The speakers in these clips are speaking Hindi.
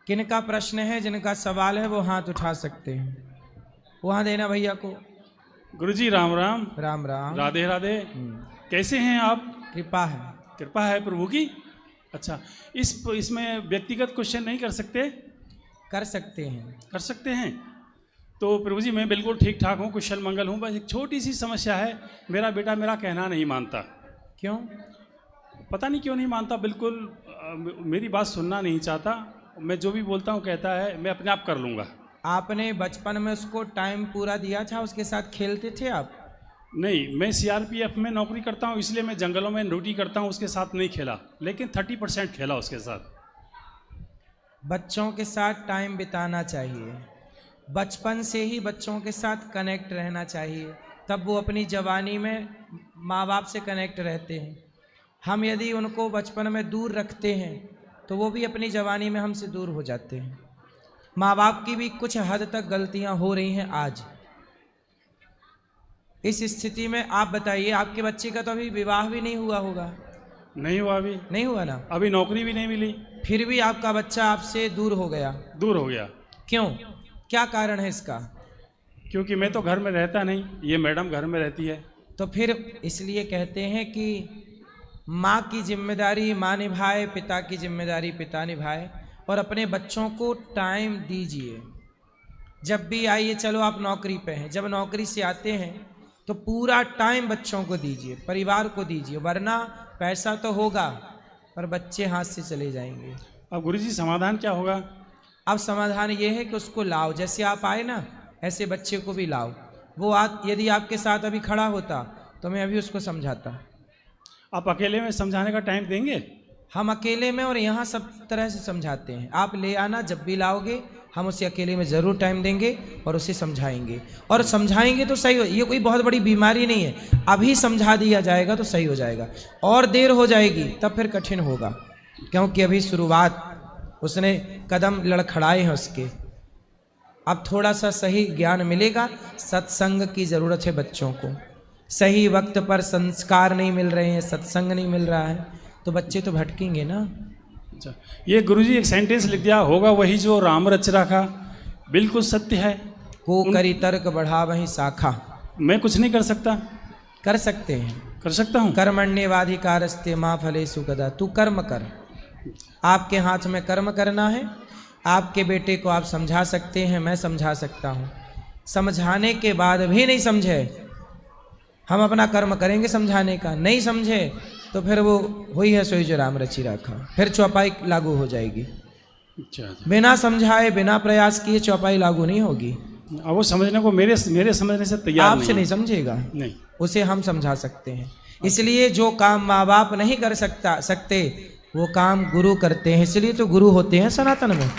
किनका प्रश्न है, जिनका सवाल है वो हाथ उठा सकते हैं। वहाँ देना भैया को। गुरुजी राम राम। राम राम। राधे राधे। कैसे हैं आप? कृपा है। कृपा है प्रभु की। अच्छा, इसमें व्यक्तिगत क्वेश्चन नहीं कर सकते? कर सकते हैं। कर सकते हैं। तो प्रभु जी मैं बिल्कुल ठीक ठाक हूँ, कुशल मंगल हूँ। बस एक छोटी सी समस्या है, मेरा बेटा मेरा कहना नहीं मानता। क्यों? पता नहीं क्यों नहीं मानता, बिल्कुल मेरी बात सुनना नहीं चाहता। मैं जो भी बोलता हूँ कहता है मैं अपने आप कर लूँगा। आपने बचपन में उसको टाइम पूरा दिया था? उसके साथ खेलते थे आप? नहीं, मैं सीआरपीएफ में नौकरी करता हूँ, इसलिए मैं जंगलों में ड्यूटी करता हूँ। उसके साथ नहीं खेला, लेकिन 30% खेला उसके साथ। बच्चों के साथ टाइम बिताना चाहिए, बचपन से ही बच्चों के साथ कनेक्ट रहना चाहिए, तब वो अपनी जवानी में माँ बाप से कनेक्ट रहते हैं। हम यदि उनको बचपन में दूर रखते हैं तो वो भी अपनी जवानी में हमसे दूर हो जाते हैं। माँ बाप की भी कुछ हद तक गलतियाँ हो रही हैं आज। इस स्थिति में आप बताइए, आपके बच्चे का तो अभी विवाह भी नहीं हुआ होगा? नहीं हुआ, अभी नहीं हुआ ना? अभी नौकरी भी नहीं मिली, फिर भी आपका बच्चा आपसे दूर हो गया। दूर हो गया। क्यों? क्या कारण है इसका? क्योंकि मैं तो घर में रहता नहीं, ये मैडम घर में रहती है। तो फिर इसलिए कहते हैं कि माँ की जिम्मेदारी माँ निभाए, पिता की जिम्मेदारी पिता निभाए, और अपने बच्चों को टाइम दीजिए। जब भी आइए, चलो आप नौकरी पे हैं, जब नौकरी से आते हैं तो पूरा टाइम बच्चों को दीजिए, परिवार को दीजिए, वरना पैसा तो होगा पर बच्चे हाथ से चले जाएंगे। अब गुरुजी समाधान क्या होगा? अब समाधान ये है कि उसको लाओ, जैसे आप आए ना ऐसे बच्चे को भी लाओ। वो यदि आपके साथ अभी खड़ा होता तो मैं अभी उसको समझाता। आप अकेले में समझाने का टाइम देंगे? हम अकेले में और यहाँ सब तरह से समझाते हैं। आप ले आना, जब भी लाओगे हम उसे अकेले में ज़रूर टाइम देंगे और उसे समझाएंगे, और समझाएंगे तो सही हो। ये कोई बहुत बड़ी बीमारी नहीं है, अभी समझा दिया जाएगा तो सही हो जाएगा। और देर हो जाएगी तब फिर कठिन होगा, क्योंकि अभी शुरुआत, उसने कदम लड़खड़ाए हैं उसके। अब थोड़ा सा सही ज्ञान मिलेगा। सत्संग की ज़रूरत है बच्चों को, सही वक्त पर संस्कार नहीं मिल रहे हैं, सत्संग नहीं मिल रहा है तो बच्चे तो भटकेंगे ना। अच्छा, ये गुरुजी एक सेंटेंस लिख दिया होगा, वही जो राम रच रखा, बिल्कुल सत्य है। को करी तर्क बढ़ा वही शाखा। मैं कुछ नहीं कर सकता? कर सकते हैं, कर सकता हूँ। कर्मण्येवाधिकारस्ते माँ फलेषु कदा। तू कर्म कर, आपके हाथ में कर्म करना है। आपके बेटे को आप समझा सकते हैं, मैं समझा सकता हूँ। समझाने के बाद भी नहीं समझे, हम अपना कर्म करेंगे समझाने का। नहीं समझे तो फिर वो हुई है सोई जो राम रची राखा, फिर चौपाई लागू हो जाएगी। अच्छा, बिना समझाए बिना प्रयास किए चौपाई लागू नहीं होगी। अब वो समझने को मेरे समझने से तैयार आपसे नहीं समझेगा, नहीं, उसे हम समझा सकते हैं। इसलिए जो काम माँ बाप नहीं कर सकते वो काम गुरु करते हैं, इसलिए तो गुरु होते हैं सनातन में।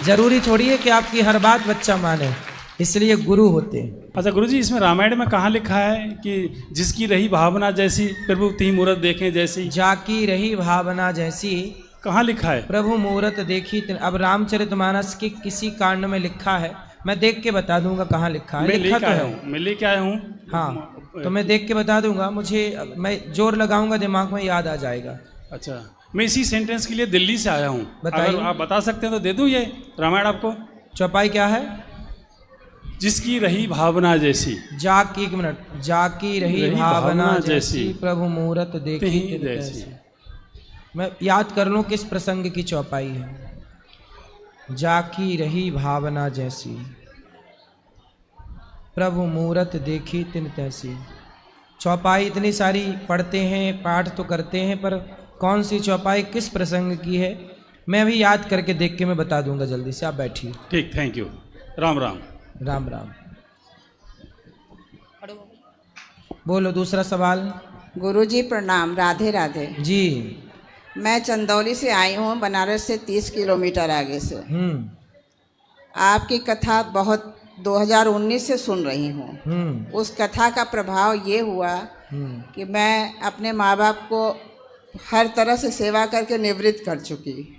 जरूरी थोड़ी है कि आपकी हर बात बच्चा माने, इसलिए गुरु होते हैं। अच्छा गुरुजी, इसमें रामायण में कहाँ लिखा है कि जिसकी रही भावना जैसी प्रभु ती मूरत देखें जैसी? जाकी रही भावना जैसी, कहाँ लिखा है? प्रभु मूरत देखी। अब रामचरितमानस के किसी कांड में लिखा है, मैं देख के बता दूंगा कहाँ लिखा है। मैं लिखा लेके तो आया है, हूँ, मैं लेके आया हूँ। हाँ तो मैं देख के बता दूंगा, मुझे मैं जोर लगाऊंगा दिमाग में याद आ जाएगा। अच्छा, मैं इसी सेंटेंस के लिए दिल्ली से आया हूँ। बताइए। अगर आप बता सकते हैं तो दे दूँ ये रामायण आपको। चौपाई क्या है? जिसकी रही भावना जैसी। जाकी, एक मिनट, जाकी रही भावना जैसी, प्रभु मूरत देखी तिन तैसी। मैं याद कर लूं किस प्रसंग की चौपाई है। जाकी रही भावना जैसी, प्रभु मूरत देखी तिन तैसी। चौपाई इतनी सारी पढ़ते हैं, पाठ तो करते हैं, पर कौन सी चौपाई किस प्रसंग की है मैं अभी याद करके देख के मैं बता दूंगा जल्दी से। आप बैठिए। ठीक, थैंक यू। राम राम। राम राम। बोलो दूसरा सवाल। गुरुजी प्रणाम, राधे राधे जी। मैं चंदौली से आई हूँ, बनारस से 30 किलोमीटर आगे से। आपकी कथा बहुत 2019 से सुन रही हूँ। उस कथा का प्रभाव ये हुआ कि मैं अपने माँ बाप को हर तरह से सेवा करके निवृत्त कर चुकी।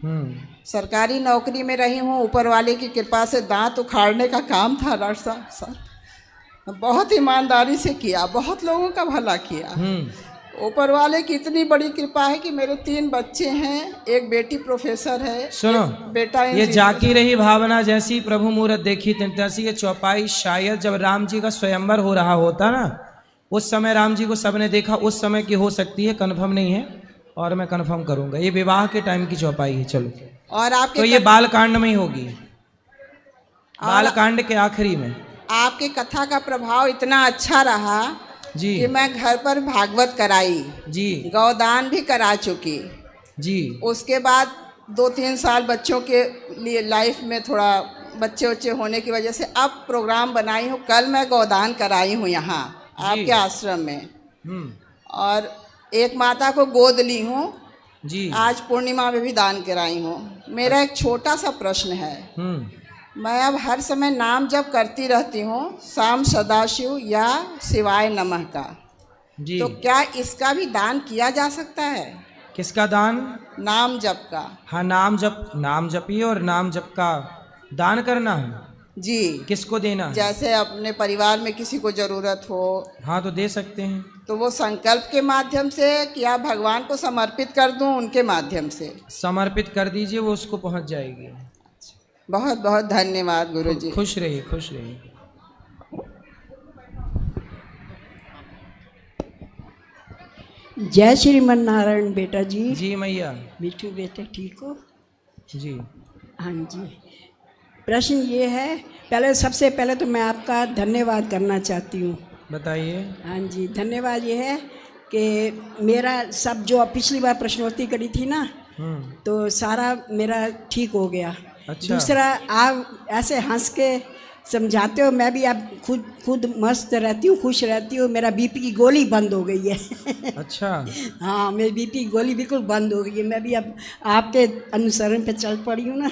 सरकारी नौकरी में रही हूँ, ऊपर वाले की कृपा से दांत उखाड़ने का काम था डॉक्टर साहब। बहुत ईमानदारी से किया, बहुत लोगों का भला किया। ऊपर वाले की इतनी बड़ी कृपा है कि मेरे 3 बच्चे हैं, एक बेटी प्रोफेसर है, सुनो, बेटा ये जाकी रही भावना जैसी प्रभु मूरत देखी तैसी ये चौपाई शायद जब राम जी का स्वयंवर हो रहा होता ना, उस समय राम जी को सबने देखा, उस समय की हो सकती है, कंफर्म नहीं है और मैं कंफर्म करूंगा। ये विवाह के टाइम की चौपाई है। चलो, और आपके तो ये बालकांड में ही होगी, बालकांड के आखिरी में। आपके कथा का प्रभाव इतना अच्छा रहा जी कि मैं घर पर भागवत कराई जी, गौदान भी करा चुकी जी। उसके बाद 2-3 साल बच्चों के लिए लाइफ में थोड़ा बच्चे होने की वजह से अब प्रोग्राम बनाई हूँ। कल मैं गौदान कराई हूँ यहाँ आपके आश्रम में, और एक माता को गोद ली हूँ जी। आज पूर्णिमा में भी दान कराई हूँ। मेरा एक छोटा सा प्रश्न है, मैं अब हर समय नाम जप करती रहती हूँ, शाम सदाशिव या शिवाय नमः का जी। तो क्या इसका भी दान किया जा सकता है? किसका दान? नाम जप का। हाँ, नाम जपिए और नाम जप का दान करना है जी। किसको देना है? जैसे अपने परिवार में किसी को जरूरत हो। हाँ, तो दे सकते हैं। तो वो संकल्प के माध्यम से क्या भगवान को समर्पित कर दूं उनके माध्यम से? समर्पित कर दीजिए, वो उसको पहुंच जाएगी। बहुत बहुत धन्यवाद गुरुजी। खुश रहिए, खुश रहिए। जय श्रीमन नारायण बेटा जी। जी मैया। मिठू बेटे ठीक हो? जी हाँ जी। प्रश्न ये है, सबसे पहले तो मैं आपका धन्यवाद करना चाहती हूँ। बताइए। हाँ जी, धन्यवाद ये है कि मेरा सब जो पिछली बार प्रश्नोत्तरी करी थी ना, तो सारा मेरा ठीक हो गया। अच्छा। दूसरा, आप ऐसे हंस के समझाते हो, मैं भी अब खुद मस्त रहती हूँ, खुश रहती हूँ। मेरा बीपी की गोली बंद हो गई है। अच्छा। हाँ, मेरी बीपी की गोली बिल्कुल बंद हो गई है। मैं भी अब आपके अनुसरण पे चल पड़ी हूँ ना।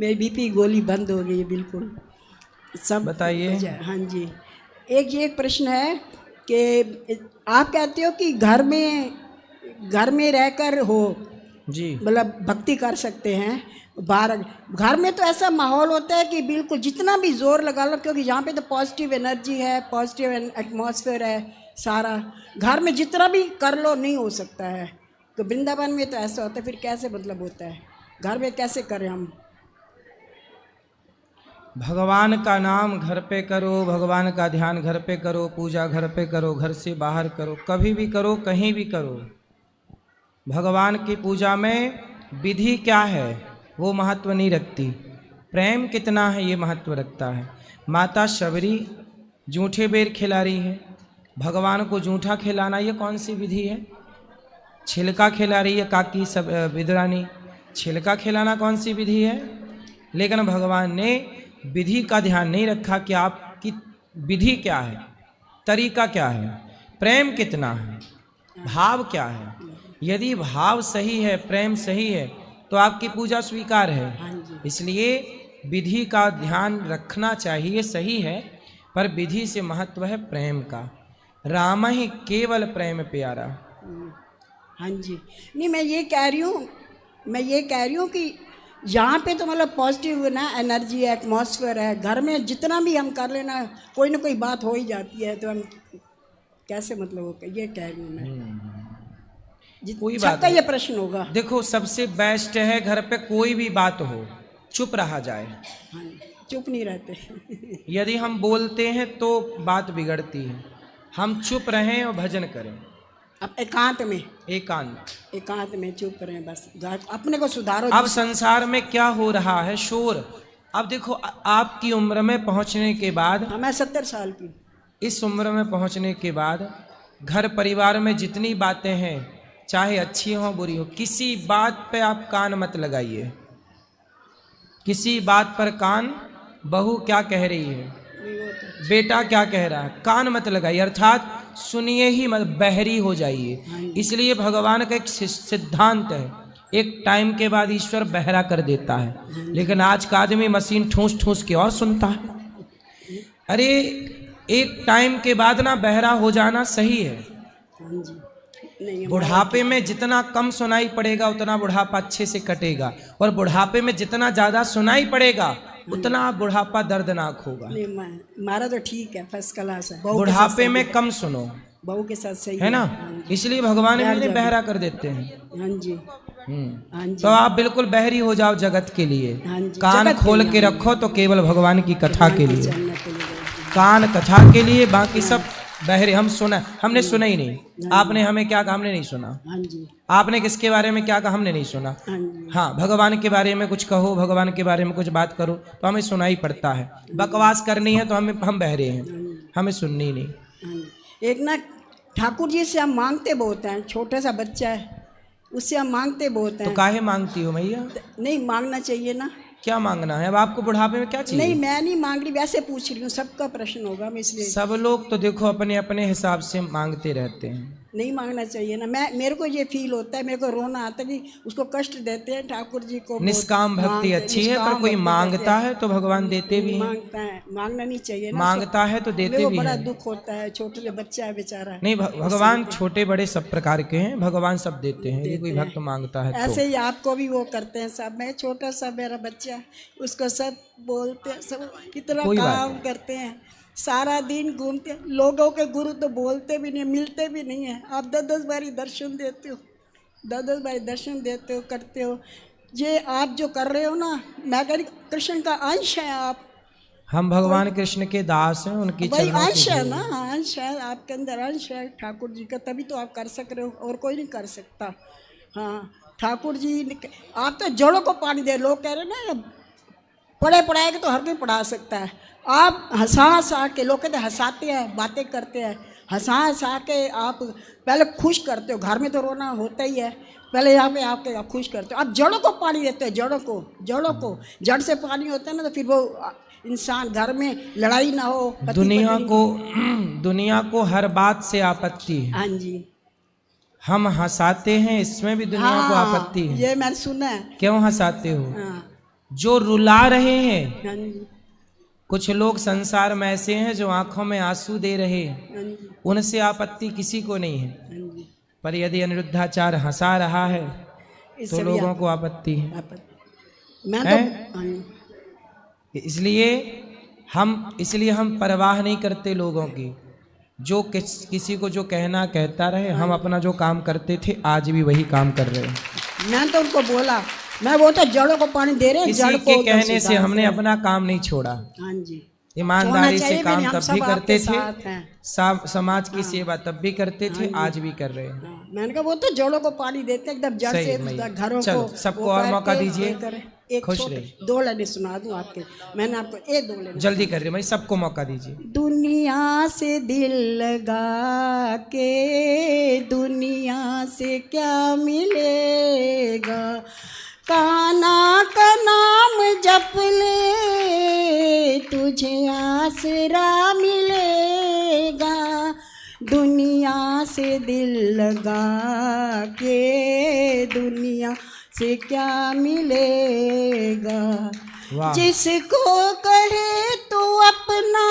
मेरी बीपी की गोली बंद हो गई है बिल्कुल। सब बताइए। हाँ जी। एक प्रश्न है कि आप कहते हो कि घर में रहकर हो जी, मतलब भक्ति कर सकते हैं। बाहर घर में तो ऐसा माहौल होता है कि बिल्कुल जितना भी जोर लगा लो, क्योंकि यहाँ पे तो पॉजिटिव एनर्जी है, पॉजिटिव एटमॉस्फेयर है सारा। घर में जितना भी कर लो नहीं हो सकता है। तो वृंदावन में तो ऐसा होता है, फिर कैसे मतलब होता है? घर में कैसे करें हम? भगवान का नाम घर पे करो, भगवान का ध्यान घर पे करो, पूजा घर पे करो, घर से बाहर करो, कभी भी करो, कहीं भी करो। भगवान की पूजा में विधि क्या है वो महत्व नहीं रखती, प्रेम कितना है ये महत्व रखता है। माता शबरी जूठे बेर खिला रही है, भगवान को जूठा खिलाना ये कौन सी विधि है? छिलका खिला रही है काकी सब विद्रानी, छिलका खिलाना कौन सी विधि है? लेकिन भगवान ने विधि का ध्यान नहीं रखा कि आपकी विधि क्या है, तरीका क्या है, प्रेम कितना है, भाव क्या है। यदि भाव सही है, प्रेम सही है, तो आपकी पूजा स्वीकार है। इसलिए विधि का ध्यान रखना चाहिए, सही है, पर विधि से महत्व है प्रेम का। राम ही केवल प्रेम प्यारा। हाँ जी। नहीं, मैं ये कह रही हूँ कि यहाँ पे तो मतलब पॉजिटिव ना एनर्जी है, एटमॉस्फेयर है। घर में जितना भी हम कर लेना, कोई ना कोई बात हो ही जाती है, तो हम कैसे मतलब होगा, ये कह रही हूँ मैं। कोई बात का ये प्रश्न होगा। देखो, सबसे बेस्ट है घर पे कोई भी बात हो चुप रहा जाए। हाँ, चुप नहीं रहते। यदि हम बोलते हैं तो बात बिगड़ती है। हम चुप रहें और भजन करें। अब एकांत में चुप रहें, बस अपने को सुधारो। अब संसार में क्या हो रहा है, शोर। अब देखो, आपकी उम्र में पहुंचने के बाद, मैं 70 साल की, इस उम्र में पहुंचने के बाद घर परिवार में जितनी बातें हैं, चाहे अच्छी हो बुरी हो, किसी बात पे आप कान मत लगाइए। किसी बात पर कान, बहू क्या कह रही है, बेटा क्या कह रहा है, कान मत लगाइए, अर्थात सुनिए ही मत, बहरी हो जाइए। इसलिए भगवान का एक सिद्धांत है, एक टाइम के बाद ईश्वर बहरा कर देता है। लेकिन आज का आदमी मशीन ठूस ठूस के और सुनता है। अरे एक टाइम के बाद ना बहरा हो जाना सही है। बुढ़ापे में जितना कम सुनाई पड़ेगा उतना बुढ़ापा अच्छे से कटेगा, और बुढ़ापे में जितना ज्यादा सुनाई पड़ेगा उतना बुढ़ापा दर्दनाक होगा। हमारा तो ठीक है, फर्स्ट क्लास है। बुढ़ापे में कम सुनो, बहू के साथ सही है ना, इसलिए भगवान भी इन्हें बहरा कर देते हैं। हाँ जी, हाँ जी। तो आप बिल्कुल बहरी हो जाओ जगत के लिए, हाँ जी, कान जगत के खोल लिए, के रखो तो केवल भगवान की कथा के लिए, जानने के लिए। कान कथा के लिए, बाकी सब बहरे। हमने सुना ही नहीं। आपने हमें क्या कहा, हमने नहीं सुना। हाँ जी, आपने किसके बारे में क्या कहा, हमने नहीं सुना। हाँ जी, हाँ, भगवान के बारे में कुछ कहो, भगवान के बारे में कुछ बात करो तो हमें सुना ही पड़ता है। बकवास करनी है तो हम बहरे हैं, हमें सुननी ही नहीं। हाँ जी। एक ना ठाकुर जी से हम मांगते बहुत हैं, छोटा सा बच्चा है उससे हम मांगते बहुत हैं। तो काहे मांगती हो मैया? नहीं मांगना चाहिए ना। क्या मांगना है? अब आपको बुढ़ापे में क्या चाहिए? नहीं मैं नहीं मांग रही, वैसे पूछ रही हूँ, सबका प्रश्न होगा मैं इसलिए। सब लोग तो देखो अपने अपने हिसाब से मांगते रहते हैं। नहीं मांगना चाहिए ना। मेरे को ये फील होता है, मेरे को रोना आता है कि उसको कष्ट देते हैं ठाकुर जी को। निष्काम भक्ति अच्छी है, पर कोई मांगता है तो भगवान देते भी हैं। मांगता है, मांगना नहीं चाहिए ना। मांगता है तो देते भी बड़ा हैं। दुख होता है, छोटे से बच्चा है बेचारा। नहीं, भगवान छोटे बड़े सब प्रकार के हैं, भगवान सब देते हैं। यदि कोई भक्त मांगता है तो ऐसे ही आपको भी वो करते हैं सब। मैं छोटा सा मेरा बच्चा, उसको सब बोलते हैं, सब कितना काम करते हैं, सारा दिन घूमते हैं। लोगों के गुरु तो बोलते भी नहीं, मिलते भी नहीं है। आप 10-10 बारी दर्शन देते हो, 10-10 बारी दर्शन देते हो, करते हो। ये आप जो कर रहे हो ना, मैं कह रही कृष्ण का अंश है आप। हम भगवान कृष्ण के दास हैं, उनकी वही चरणों अंश की है धूल। ना, अंश है आपके अंदर, अंश है ठाकुर जी का, तभी तो आप कर सक रहे हो, और कोई नहीं कर सकता। हाँ, ठाकुर जी आप तो जड़ों को पानी दे। लोग कह रहे हैं ना पढ़े पढ़ाएगा तो हर कोई पढ़ा सकता है। आप हंसा के, लोग कहते हंसाते हैं, बातें करते हैं, हंसा के आप पहले खुश करते हो। घर में तो रोना होता ही है, पहले यहाँ पे आप खुश करते हो। आप जड़ों को पानी देते हो, जड़ों को जड़ से पानी होता है ना, तो फिर वो इंसान, घर में लड़ाई ना हो। दुनिया को हर बात से आपत्ति है। हाँ जी, हम हंसाते हैं, इसमें भी दुनिया को आपत्ति है। ये मैंने सुना है। क्यों हंसाते हो? हाँ, जो रुला रहे हैं, हाँ जी, कुछ लोग संसार में ऐसे हैं जो आंखों में आंसू दे रहे हैं, हाँ जी, उनसे आपत्ति किसी को नहीं है। हाँ जी। पर यदि अनिरुद्धाचार्य हंसा रहा है इससे तो भी लोगों को आपत्ति है। मैं है? तो हाँ जी, इसलिए हम परवाह नहीं करते लोगों की। जो किसी को जो कहना कहता रहे, हम अपना जो काम करते थे आज भी वही काम कर रहे हैं। मैं तो उनको बोला, मैं वो तो जड़ों को पानी दे रहे हैं, किसी जड़ के को कहने से हमने अपना काम नहीं छोड़ा। हाँ जी, ईमानदारी से काम तब भी करते थे, हैं। समाज की सेवा तब भी करते थे, आज भी कर रहे हैं। हाँ, मैंने कहा वो तो जड़ों को पानी देते हैं एकदम जड़ सही से है भैया। घरों चलो, को। सबको वो और करके मौका दीजिए। ये करे। एक खुश छोटे- रहिए। 2 लाइनें सुना दूं आपके, मैंने आपको 2 लाइनें। जल्दी कर रहे भाई, सबको मौका दीजिए। दुनिया से दिल लगा के दुनिया से क्या मिलेगा, कान्हा का नाम जप ले तुझे आसरा मिलेगा। दुनिया से दिल लगा के दुनिया से क्या मिलेगा। वाह। जिसको कहे तो अपना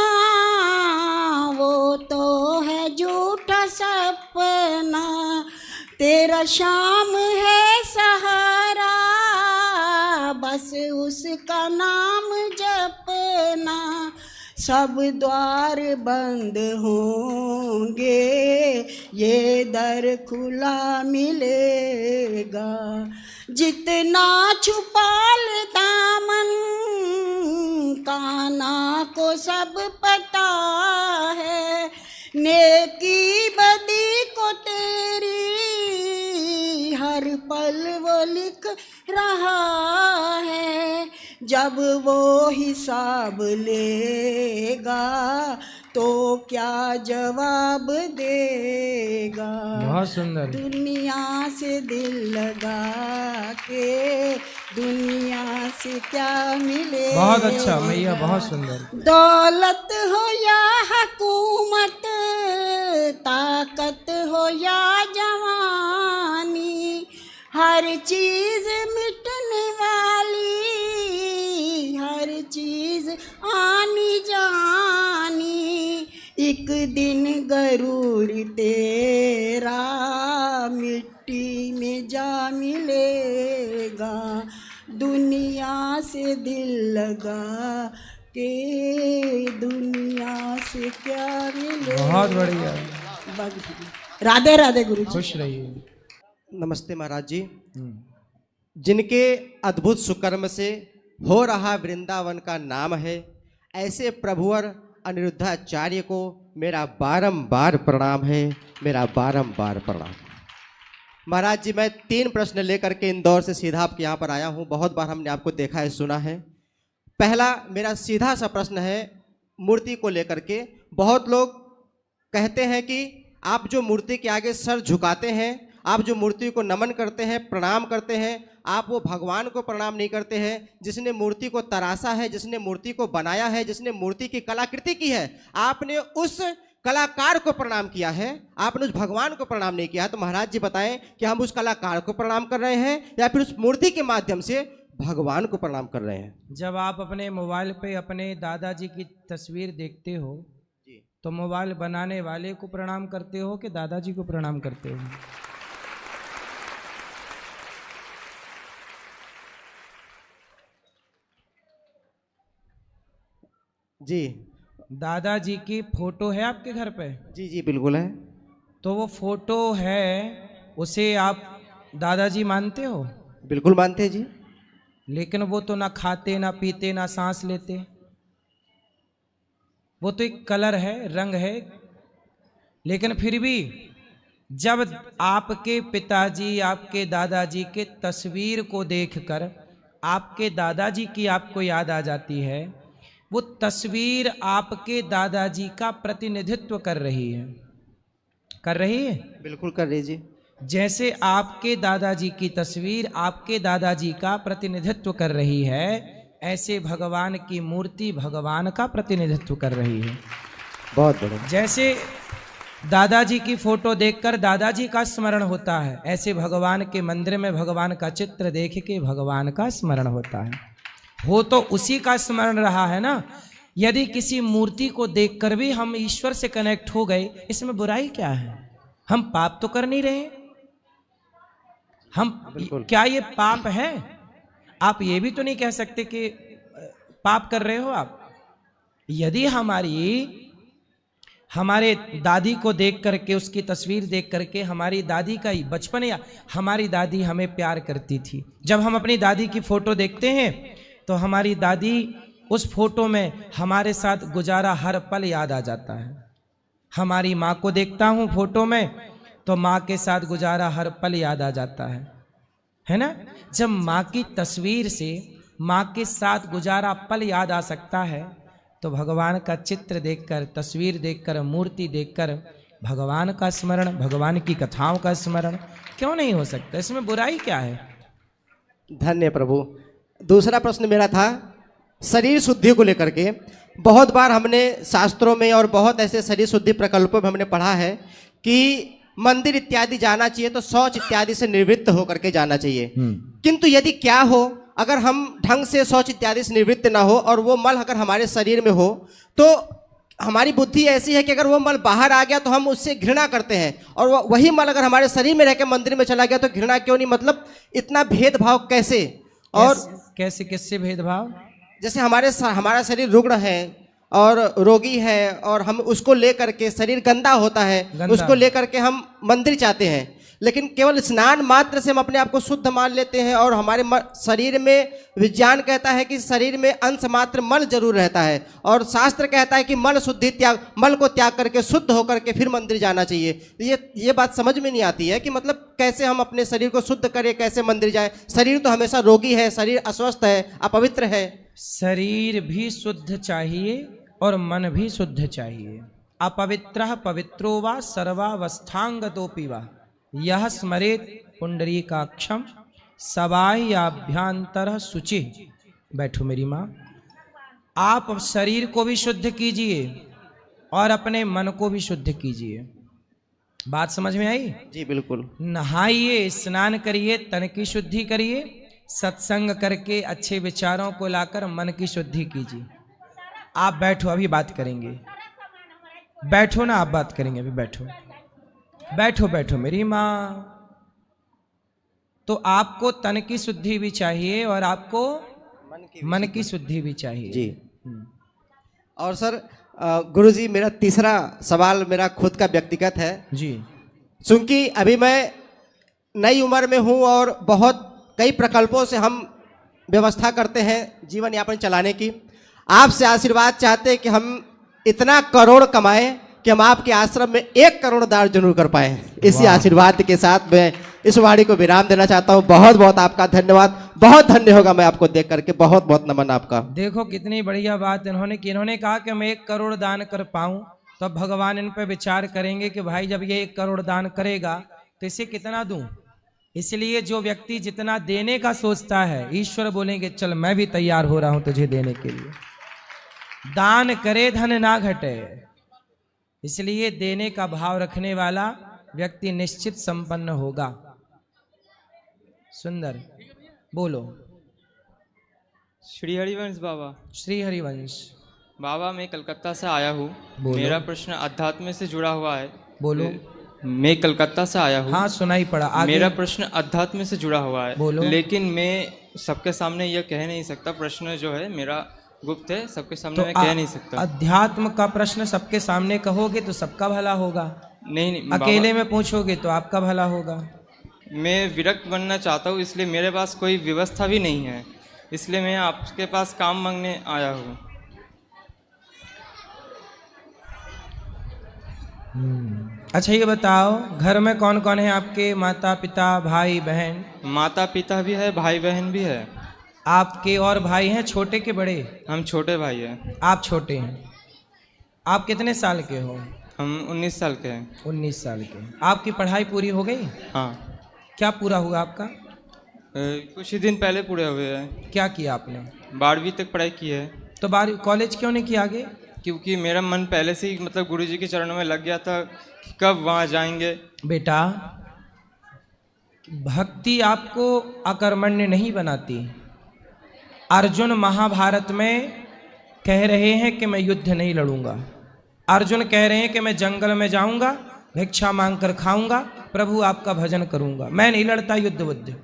वो तो है झूठा सपना, तेरा शाम है सहारा बस उसका नाम जपना। सब द्वार बंद होंगे ये दर खुला मिलेगा। जितना छुपा ले दामन कान्हा को सब पता है, नेकी बदी को तेरी हर पल वो लिख रहा है। जब वो हिसाब लेगा तो क्या जवाब देगा। बहुत सुंदर। दुनिया से दिल लगा के दुनिया से क्या मिले। बहुत अच्छा मैया, बहुत सुंदर। दौलत हो या हुकूमत, ताकत हो या जवानी, हर चीज मिटने वाली, हर चीज आनी जानी। एक दिन गरूर तेरा मिट्टी में जा मिलेगा। दुनिया से दिल लगा के दुनिया से क्या मिलेगा। बहुत बढ़िया। राधे राधे गुरु जी। खुश रहिए। नमस्ते महाराज जी। जिनके अद्भुत सुकर्म से हो रहा वृंदावन का नाम है, ऐसे प्रभुवर अनिरुद्धाचार्य को मेरा बारंबार प्रणाम है, मेरा बारंबार प्रणाम। महाराज जी, मैं 3 प्रश्न लेकर के इंदौर से सीधा आपके यहाँ पर आया हूँ। बहुत बार हमने आपको देखा है, सुना है। पहला मेरा सीधा सा प्रश्न है मूर्ति को लेकर के। बहुत लोग कहते हैं कि आप जो मूर्ति के आगे सर झुकाते हैं, आप जो मूर्ति को नमन करते हैं, प्रणाम करते हैं, आप वो भगवान को प्रणाम नहीं करते हैं जिसने मूर्ति को तराशा है, जिसने मूर्ति को बनाया है, जिसने मूर्ति की कलाकृति की है। आपने उस कलाकार को प्रणाम किया है, आपने उस भगवान को प्रणाम नहीं किया है। तो महाराज जी बताएं कि हम उस कलाकार को प्रणाम कर रहे हैं या फिर उस मूर्ति के माध्यम से भगवान को प्रणाम कर रहे हैं? जब आप अपने मोबाइल पे अपने दादाजी की तस्वीर देखते हो तो मोबाइल बनाने वाले को प्रणाम करते हो कि दादाजी को प्रणाम करते हो? जी। दादाजी की फोटो है आपके घर पे? जी जी बिल्कुल है। तो वो फोटो है, उसे आप दादाजी मानते हो? बिल्कुल मानते हैं जी। लेकिन वो तो ना खाते, ना पीते, ना सांस लेते। वो तो एक कलर है, रंग है। लेकिन फिर भी जब आपके पिताजी, आपके दादाजी के तस्वीर को देखकर आपके दादाजी की आपको याद आ जाती है, वो तस्वीर आपके दादाजी का प्रतिनिधित्व कर रही है। कर रही है? बिल्कुल कर रही जी। जैसे आपके दादाजी की तस्वीर आपके दादाजी का प्रतिनिधित्व कर रही है, ऐसे भगवान की मूर्ति भगवान का प्रतिनिधित्व कर रही है। बहुत बढ़िया। जैसे दादाजी की फोटो देखकर दादाजी का स्मरण होता है, ऐसे भगवान के मंदिर में भगवान का चित्र देख के भगवान का स्मरण होता है। हो तो उसी का स्मरण रहा है ना। यदि किसी मूर्ति को देखकर भी हम ईश्वर से कनेक्ट हो गए, इसमें बुराई क्या है? हम पाप तो कर नहीं रहे। हम क्या ये पाप है? आप ये भी तो नहीं कह सकते कि पाप कर रहे हो आप। यदि हमारे दादी को देख करके, उसकी तस्वीर देख करके हमारी दादी का ही बचपन, या हमारी दादी हमें प्यार करती थी, जब हम अपनी दादी की फोटो देखते हैं तो हमारी दादी, उस फोटो में हमारे साथ गुजारा हर पल याद आ जाता है। हमारी माँ को देखता हूँ फोटो में तो माँ के साथ गुजारा हर पल याद आ जाता है ना। जब माँ की तस्वीर से माँ के साथ गुजारा पल याद आ सकता है तो भगवान का चित्र देखकर, तस्वीर देखकर, मूर्ति देखकर भगवान का स्मरण, भगवान की कथाओं का स्मरण क्यों नहीं हो सकता? इसमें बुराई क्या है? धन्य प्रभु। दूसरा प्रश्न मेरा था शरीर शुद्धि को लेकर के। बहुत बार हमने शास्त्रों में और बहुत ऐसे शरीर शुद्धि प्रकल्पों में हमने पढ़ा है कि मंदिर इत्यादि जाना चाहिए तो शौच इत्यादि से निवृत्त होकर के जाना चाहिए। किंतु यदि क्या हो, अगर हम ढंग से शौच इत्यादि से निवृत्त ना हो और वो मल अगर हमारे शरीर में हो, तो हमारी बुद्धि ऐसी है कि अगर वो मल बाहर आ गया तो हम उससे घृणा करते हैं, और वही मल अगर हमारे शरीर में रह के मंदिर में चला गया तो घृणा क्यों नहीं? मतलब इतना भेदभाव कैसे? और कैसे, किससे भेदभाव? जैसे हमारा शरीर रुग्ण है और रोगी है और हम उसको लेकर के, शरीर गंदा होता है, उसको लेकर के हम मंदिर जाते हैं, लेकिन केवल स्नान मात्र से हम अपने आप को शुद्ध मान लेते हैं। और हमारे शरीर में विज्ञान कहता है कि शरीर में अंश मात्र मल जरूर रहता है, और शास्त्र कहता है कि मल शुद्धि त्याग, मल को त्याग करके शुद्ध होकर के फिर मंदिर जाना चाहिए। ये बात समझ में नहीं आती है कि मतलब कैसे हम अपने शरीर को शुद्ध करें, कैसे मंदिर जाए? शरीर तो हमेशा रोगी है, शरीर अस्वस्थ है, अपवित्र है। शरीर भी शुद्ध चाहिए और मन भी शुद्ध चाहिए। अपवित्रः पवित्रो वा सर्वावस्थांगतोऽपि वा यह स्मरेत पुंडरीकाक्षम सबाह्याभ्यंतरः शुचिः। बैठो मेरी माँ। आप शरीर को भी शुद्ध कीजिए और अपने मन को भी शुद्ध कीजिए। बात समझ में आई? जी बिल्कुल। नहाइए, स्नान करिए, तन की शुद्धि करिए, सत्संग करके अच्छे विचारों को लाकर मन की शुद्धि कीजिए। आप बैठो, अभी बात करेंगे। बैठो ना, आप बात करेंगे, अभी बैठो बैठो बैठो मेरी माँ। तो आपको तन की शुद्धि भी चाहिए और आपको मन की शुद्धि भी चाहिए जी। और सर गुरुजी, मेरा तीसरा सवाल मेरा खुद का व्यक्तिगत है जी। चूंकि अभी मैं नई उम्र में हूँ और बहुत कई प्रकल्पों से हम व्यवस्था करते हैं जीवन यापन चलाने की। आपसे आशीर्वाद चाहते हैं कि हम इतना करोड़ कमाएं कि हम आपके आश्रम में 1 करोड़ दान जरूर कर पाए। इसी आशीर्वाद के साथ मैं इस वाणी को विराम देना चाहता हूँ। बहुत बहुत आपका धन्यवाद। बहुत धन्य होगा मैं आपको देख करके। बहुत बहुत नमन आपका। देखो कितनी बढ़िया बात इन्होंने की। इन्होंने कहा कि मैं 1 करोड़ दान कर पाऊं, तो अब भगवान इन पे विचार करेंगे कि भाई जब ये 1 करोड़ दान करेगा तो इसे कितना दूं। इसलिए जो व्यक्ति जितना देने का सोचता है, ईश्वर बोलेंगे चल मैं भी तैयार हो रहा हूं तुझे देने के लिए। दान करे धन ना घटे, इसलिए देने का भाव रखने वाला व्यक्ति निश्चित संपन्न होगा। सुंदर बोलो। श्री हरिवंश बाबा। श्री हरिवंश बाबा, मैं कलकत्ता से आया हूँ। मेरा प्रश्न अध्यात्म से जुड़ा हुआ है। बोलो। मैं कलकत्ता से आया हूँ। हाँ सुनाई पड़ा। आगे। मेरा प्रश्न अध्यात्म से जुड़ा हुआ है। बोलो। लेकिन मैं सबके सामने यह कह नहीं सकता। प्रश्न जो है मेरा गुप्त है, सबके सामने मैं कह नहीं सकता। अध्यात्म का प्रश्न सबके सामने कहोगे तो सबका भला होगा। नहीं अकेले में पूछोगे तो आपका भला होगा। मैं विरक्त बनना चाहता हूँ, इसलिए मेरे पास कोई व्यवस्था भी नहीं है, इसलिए मैं आपके पास काम मांगने आया हूँ। अच्छा ये बताओ, घर में कौन कौन है आपके? माता पिता भाई बहन? माता पिता भी है, भाई बहन भी है। आपके और भाई हैं छोटे के बड़े? हम छोटे भाई हैं। आप छोटे हैं। आप कितने साल के हो? हम 19 साल के हैं। 19 साल के। आपकी पढ़ाई पूरी हो गई? हाँ। क्या पूरा हुआ आपका? कुछ ही दिन पहले पूरे हुए हैं। क्या किया आपने? 12वीं तक पढ़ाई की है। तो 12वीं कॉलेज क्यों नहीं किया आगे? क्योंकि मेरा मन पहले से ही मतलब गुरुजी के चरणों में लग गया था कि कब वहाँ जाएंगे। बेटा, भक्ति आपको अकर्मण्य नहीं बनाती। अर्जुन महाभारत में कह रहे हैं कि मैं युद्ध नहीं लड़ूंगा। अर्जुन कह रहे हैं कि मैं जंगल में जाऊंगा, भिक्षा मांगकर खाऊंगा, प्रभु आपका भजन करूंगा, मैं नहीं लड़ता युद्ध बुद्ध।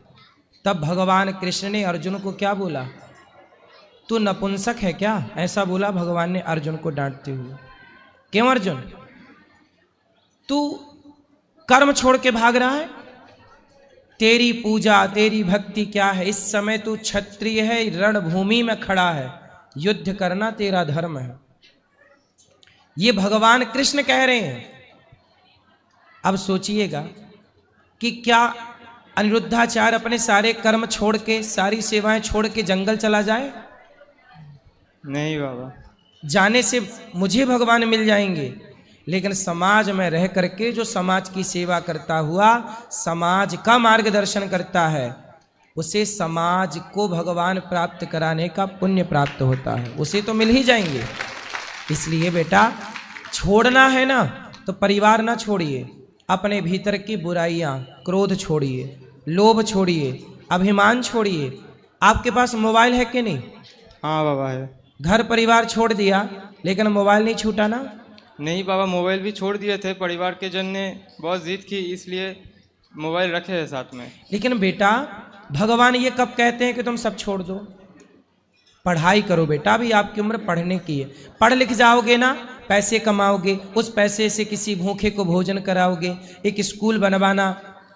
तब भगवान कृष्ण ने अर्जुन को क्या बोला? तू नपुंसक है क्या? ऐसा बोला भगवान ने अर्जुन को डांटते हुए। क्यों अर्जुन, तू कर्म छोड़ के भाग रहा है? तेरी पूजा तेरी भक्ति क्या है? इस समय तू क्षत्रिय है, रणभूमि में खड़ा है, युद्ध करना तेरा धर्म है। ये भगवान कृष्ण कह रहे हैं। अब सोचिएगा कि क्या अनिरुद्धाचार्य अपने सारे कर्म छोड़ के, सारी सेवाएं छोड़ के जंगल चला जाए? नहीं बाबा। जाने से मुझे भगवान मिल जाएंगे, लेकिन समाज में रह करके जो समाज की सेवा करता हुआ समाज का मार्गदर्शन करता है, उसे समाज को भगवान प्राप्त कराने का पुण्य प्राप्त होता है, उसे तो मिल ही जाएंगे। इसलिए बेटा, छोड़ना है ना तो परिवार ना छोड़िए, अपने भीतर की बुराइयां, क्रोध छोड़िए, लोभ छोड़िए, अभिमान छोड़िए। आपके पास मोबाइल है कि नहीं? हाँ बाबा है। घर परिवार छोड़ दिया लेकिन मोबाइल नहीं छूटा ना? नहीं बाबा, मोबाइल भी छोड़ दिए थे, परिवार के जन ने बहुत जिद की, इसलिए मोबाइल रखे हैं साथ में। लेकिन बेटा, भगवान ये कब कहते हैं कि तुम सब छोड़ दो? पढ़ाई करो बेटा, अभी आपकी उम्र पढ़ने की है। पढ़ लिख जाओगे ना, पैसे कमाओगे, उस पैसे से किसी भूखे को भोजन कराओगे, एक स्कूल बनवाना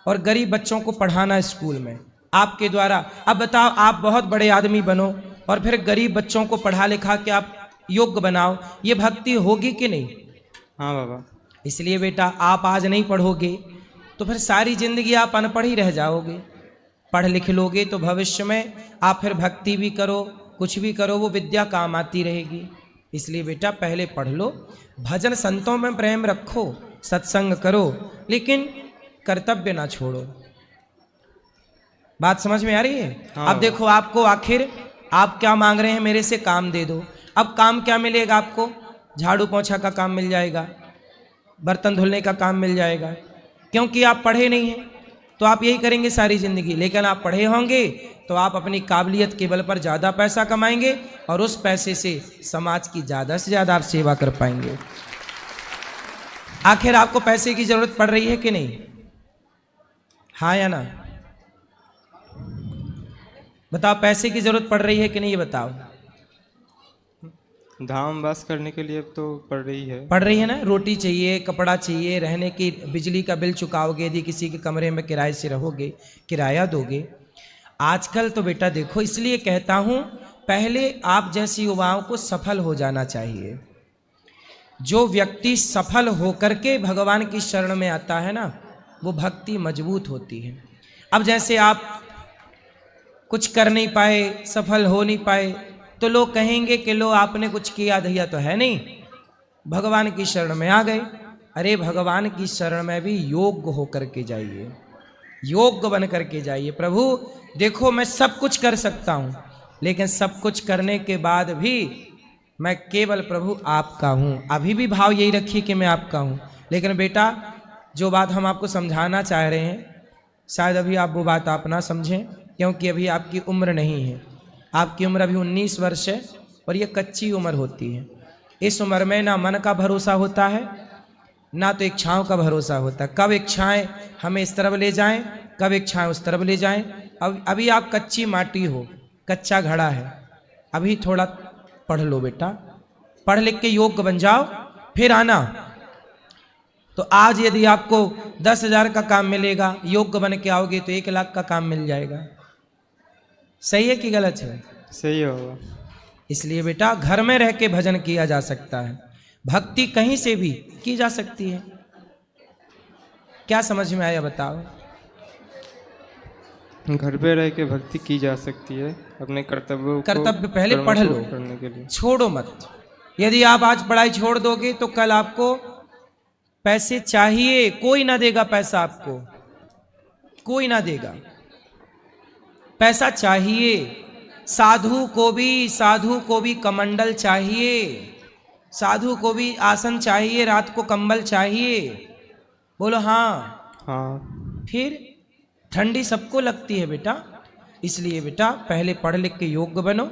और गरीब बच्चों को पढ़ाना स्कूल में आपके द्वारा। अब बताओ, आप बहुत बड़े आदमी बनो और फिर गरीब बच्चों को पढ़ा लिखा के आप योग्य बनाओ, ये भक्ति होगी कि नहीं? हाँ बाबा। इसलिए बेटा, आप आज नहीं पढ़ोगे तो फिर सारी जिंदगी आप अनपढ़ ही रह जाओगे। पढ़ लिख लोगे तो भविष्य में आप फिर भक्ति भी करो, कुछ भी करो, वो विद्या काम आती रहेगी। इसलिए बेटा, पहले पढ़ लो, भजन संतों में प्रेम रखो, सत्संग करो, लेकिन कर्तव्य ना छोड़ो। बात समझ में आ रही है? हाँ। अब देखो, आपको आखिर आप क्या मांग रहे हैं? मेरे से काम दे दो। अब काम क्या मिलेगा आपको? झाड़ू पोंछा का काम मिल जाएगा, बर्तन धुलने का काम मिल जाएगा, क्योंकि आप पढ़े नहीं हैं। तो आप यही करेंगे सारी जिंदगी। लेकिन आप पढ़े होंगे तो आप अपनी काबिलियत के बल पर ज़्यादा पैसा कमाएंगे और उस पैसे से समाज की ज़्यादा से ज़्यादा आप सेवा कर पाएंगे। आखिर आपको पैसे की जरूरत पड़ रही है कि नहीं? हाँ या ना? बताओ, पैसे की जरूरत पड़ रही है कि नहीं, ये बताओ। धाम वास करने के लिए तो पड़ रही है। पड़ रही है ना, रोटी चाहिए, कपड़ा चाहिए, रहने की, बिजली का बिल चुकाओगे, यदि किसी के कमरे में किराए से रहोगे, किराया दोगे। आजकल तो बेटा देखो, इसलिए कहता हूं पहले आप जैसी युवाओं को सफल हो जाना चाहिए। जो व्यक्ति सफल होकर के भगवान की शरण में आता है ना, वो भक्ति मजबूत होती है। अब जैसे आप कुछ कर नहीं पाए, सफल हो नहीं पाए, तो लोग कहेंगे कि लो आपने कुछ किया धैया तो है नहीं, भगवान की शरण में आ गए। अरे भगवान की शरण में भी योग्य होकर के जाइए, योग्य बन करके जाइए। प्रभु देखो मैं सब कुछ कर सकता हूं, लेकिन सब कुछ करने के बाद भी मैं केवल प्रभु आपका हूं। अभी भी भाव यही रखिए कि मैं आपका हूं। लेकिन बेटा जो बात हम आपको समझाना चाह रहे हैं, शायद अभी आप वो बात आप ना समझें, क्योंकि अभी आपकी उम्र नहीं है। आपकी उम्र अभी 19 वर्ष है और ये कच्ची उम्र होती है। इस उम्र में ना मन का भरोसा होता है, ना तो इच्छाओं का भरोसा होता है। कब इच्छाएं हमें इस तरफ ले जाएं, कब इच्छाएं उस तरफ ले जाएं। अभी आप कच्ची माटी हो, कच्चा घड़ा है। अभी थोड़ा पढ़ लो बेटा, पढ़ लिख के योग्य बन जाओ, फिर आना। तो आज यदि आपको 10,000 का काम मिलेगा, योग्य बन के आओगे तो 1 लाख का काम मिल जाएगा। सही है कि गलत है? सही होगा। इसलिए बेटा घर में रह के भजन किया जा सकता है, भक्ति कहीं से भी की जा सकती है। क्या समझ में आया बताओ? घर पे रह के भक्ति की जा सकती है, अपने कर्तव्य पहले पढ़ लो, करने के लिए छोड़ो मत। यदि आप आज पढ़ाई छोड़ दोगे तो कल आपको पैसे चाहिए, कोई ना देगा पैसा आपको, कोई ना देगा। पैसा चाहिए, साधु को भी कमंडल चाहिए, साधु को भी आसन चाहिए, रात को कंबल चाहिए। बोलो हाँ। हाँ। फिर ठंडी सबको लगती है बेटा। इसलिए बेटा पहले पढ़ लिख के योग्य बनो,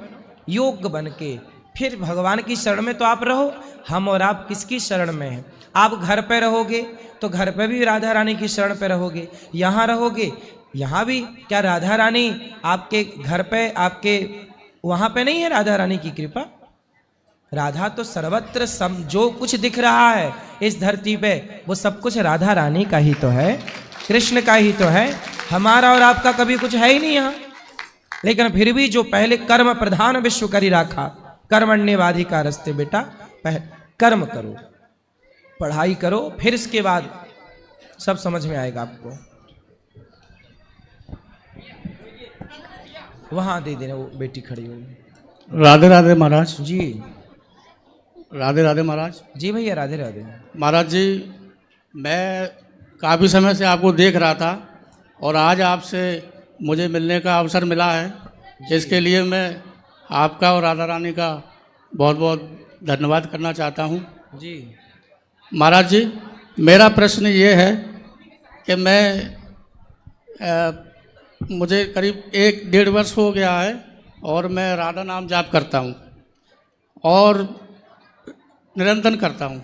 योग्य बन के फिर भगवान की शरण में तो आप रहो। हम और आप किसकी शरण में हैं? आप घर पे रहोगे तो घर पे भी राधा रानी की शरण पे रहोगे, यहाँ रहोगे यहाँ भी। क्या राधा रानी आपके घर पे, आपके वहाँ पे नहीं है राधा रानी की कृपा? राधा तो सर्वत्र जो कुछ दिख रहा है इस धरती पे, वो सब कुछ राधा रानी का ही तो है, कृष्ण का ही तो है। हमारा और आपका कभी कुछ है ही नहीं यहाँ। लेकिन फिर भी जो पहले कर्म प्रधान विश्व करी राखा, कर्मण्यवाधिका रस्ते। बेटा कर्म करो, पढ़ाई करो, फिर इसके बाद सब समझ में आएगा आपको। वहां दे देना, वो बेटी खड़ी हुई। राधे राधे महाराज जी। राधे राधे महाराज जी भैया राधे राधे। महाराज जी, मैं काफ़ी समय से आपको देख रहा था और आज आपसे मुझे मिलने का अवसर मिला है, जिसके लिए मैं आपका और राधा रानी का बहुत बहुत धन्यवाद करना चाहता हूँ। जी महाराज जी, मेरा प्रश्न ये है कि मैं मुझे करीब 1-1.5 वर्ष हो गया है और मैं राधा नाम जाप करता हूँ और निरंतर करता हूँ।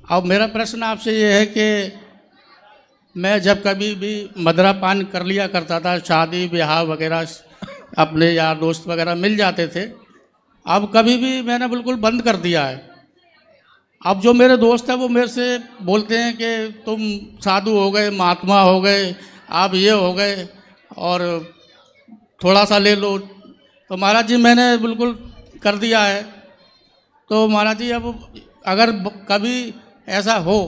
अब मेरा प्रश्न आपसे ये है कि मैं जब कभी भी मदिरा पान कर लिया करता था, शादी ब्याह वगैरह अपने यार दोस्त वगैरह मिल जाते थे, अब कभी भी मैंने बिल्कुल बंद कर दिया है। अब जो मेरे दोस्त हैं वो मेरे से बोलते हैं कि तुम साधु हो गए, महात्मा हो गए, आप ये हो गए और थोड़ा सा ले लो। तो महाराज जी मैंने बिल्कुल कर दिया है। तो महाराज जी अब अगर कभी ऐसा हो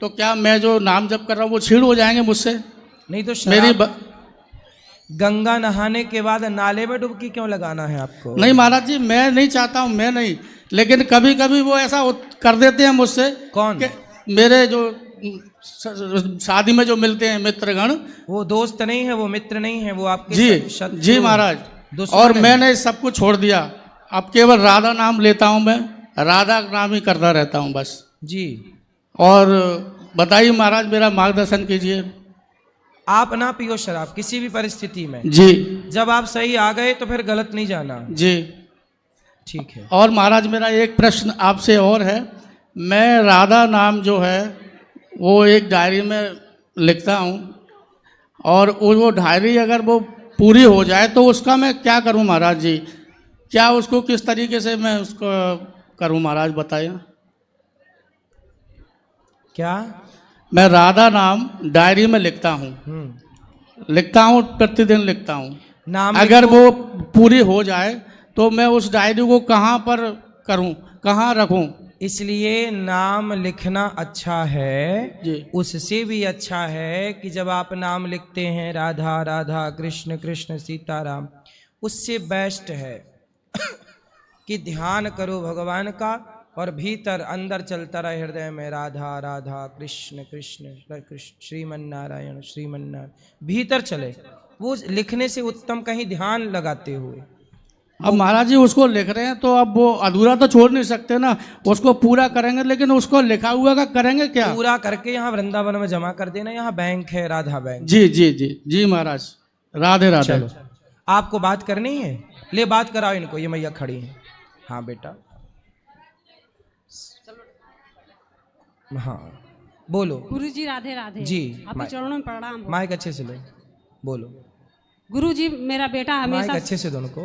तो क्या मैं जो नाम जप कर रहा हूँ वो छीड़ हो जाएंगे मुझसे? नहीं तो मेरी गंगा नहाने के बाद नाले में डुबकी क्यों लगाना है आपको? नहीं महाराज जी, मैं नहीं चाहता हूँ, मैं नहीं, लेकिन कभी कभी वो ऐसा कर देते हैं मुझसे। कौन? मेरे जो शादी में जो मिलते हैं मित्रगण। वो दोस्त नहीं है, वो मित्र नहीं है, वो आपके जी महाराज। और मैंने सब कुछ छोड़ दिया, अब केवल राधा नाम लेता हूँ, मैं राधा नाम ही करता रहता हूँ बस जी। और बताइए महाराज, मेरा मार्गदर्शन कीजिए। आप ना पियो शराब किसी भी परिस्थिति में जी। जब आप सही आ गए तो फिर गलत नहीं जाना जी। ठीक है। और महाराज मेरा एक प्रश्न आपसे और है, मैं राधा नाम जो है वो एक डायरी में लिखता हूँ और वो डायरी अगर वो पूरी हो जाए तो उसका मैं क्या करूँ महाराज जी? क्या उसको किस तरीके से मैं उसको करूं महाराज बताइए। क्या? मैं राधा नाम डायरी में लिखता हूँ, लिखता हूँ, प्रतिदिन लिखता हूँ। नाम अगर वो पूरी हो जाए तो मैं उस डायरी को कहाँ पर करूँ, कहाँ रखूँ? इसलिए नाम लिखना अच्छा है जी। उससे भी अच्छा है कि जब आप नाम लिखते हैं राधा राधा कृष्ण कृष्ण सीताराम, उससे बेस्ट है कि ध्यान करो भगवान का और भीतर अंदर चलता रहे हृदय में राधा राधा कृष्ण कृष्ण कृष्ण श्रीमन नारायण श्रीमन नारायण, भीतर चले। वो लिखने से उत्तम कहीं ध्यान लगाते हुए। अब महाराज जी उसको लिख रहे हैं तो अब वो अधूरा तो छोड़ नहीं सकते ना, उसको पूरा करेंगे, लेकिन उसको लिखा हुआ का करेंगे क्या? पूरा करके यहाँ वृंदावन में जमा कर देना, यहाँ बैंक है राधा बैंक। जी जी जी जी महाराज, राधे राधे। चलो आपको बात करनी है, ले बात कराओ इनको, ये मैया खड़ी है। हाँ बेटा, हाँ बोलो। गुरुजी राधे राधे जी, आपके चरणों में प्रणाम हो। माइक अच्छे से लो, बोलो। गुरुजी मेरा बेटा माइक हमेशा अच्छे से दोनों को।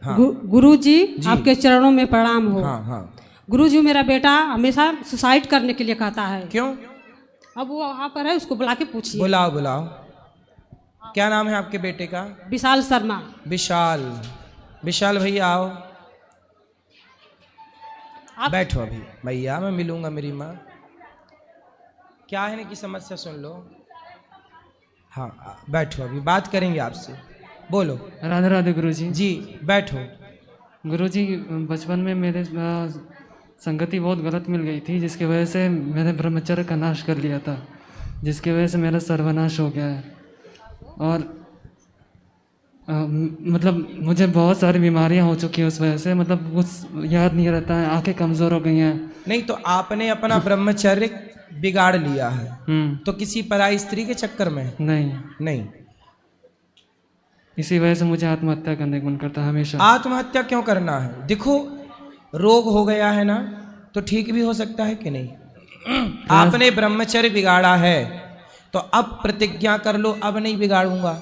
हाँ गुरुजी आपके चरणों में प्रणाम हो। हाँ हाँ। गुरुजी मेरा बेटा हमेशा सुसाइड करने के लिए कहता है। क्यों? अब वो वहाँ पर है, उसको बुला के पूछिए। बुलाओ बुलाओ। क्या नाम है आपके बेटे का? विशाल शर्मा। विशाल, विशाल भैया आओ। बैठो अभी भैया, मैं मिलूंगा मेरी माँ। क्या है ना कि समस्या सुन लो। हाँ बैठो, अभी बात करेंगे आपसे, बोलो। राधे राधे गुरुजी। जी बैठो। गुरुजी बचपन में मेरे संगति बहुत गलत मिल गई थी, जिसकी वजह से मैंने ब्रह्मचर्य का नाश कर लिया था, जिसकी वजह से मेरा सर्वनाश हो गया है। और मतलब मुझे बहुत सारी बीमारियां हो चुकी हैं उस वजह से, मतलब कुछ याद नहीं रहता है, आंखें कमज़ोर हो गई हैं। नहीं तो आपने अपना ब्रह्मचर्य बिगाड़ लिया है तो किसी पराई स्त्री के चक्कर में? नहीं। इसी वजह से मुझे आत्महत्या करने का मन करता है हमेशा। आत्महत्या क्यों करना है? देखो रोग हो गया है ना, तो ठीक भी हो सकता है कि नहीं। आपने ब्रह्मचर्य बिगाड़ा है तो अब प्रतिज्ञा कर लो, अब नहीं बिगाड़ूंगा,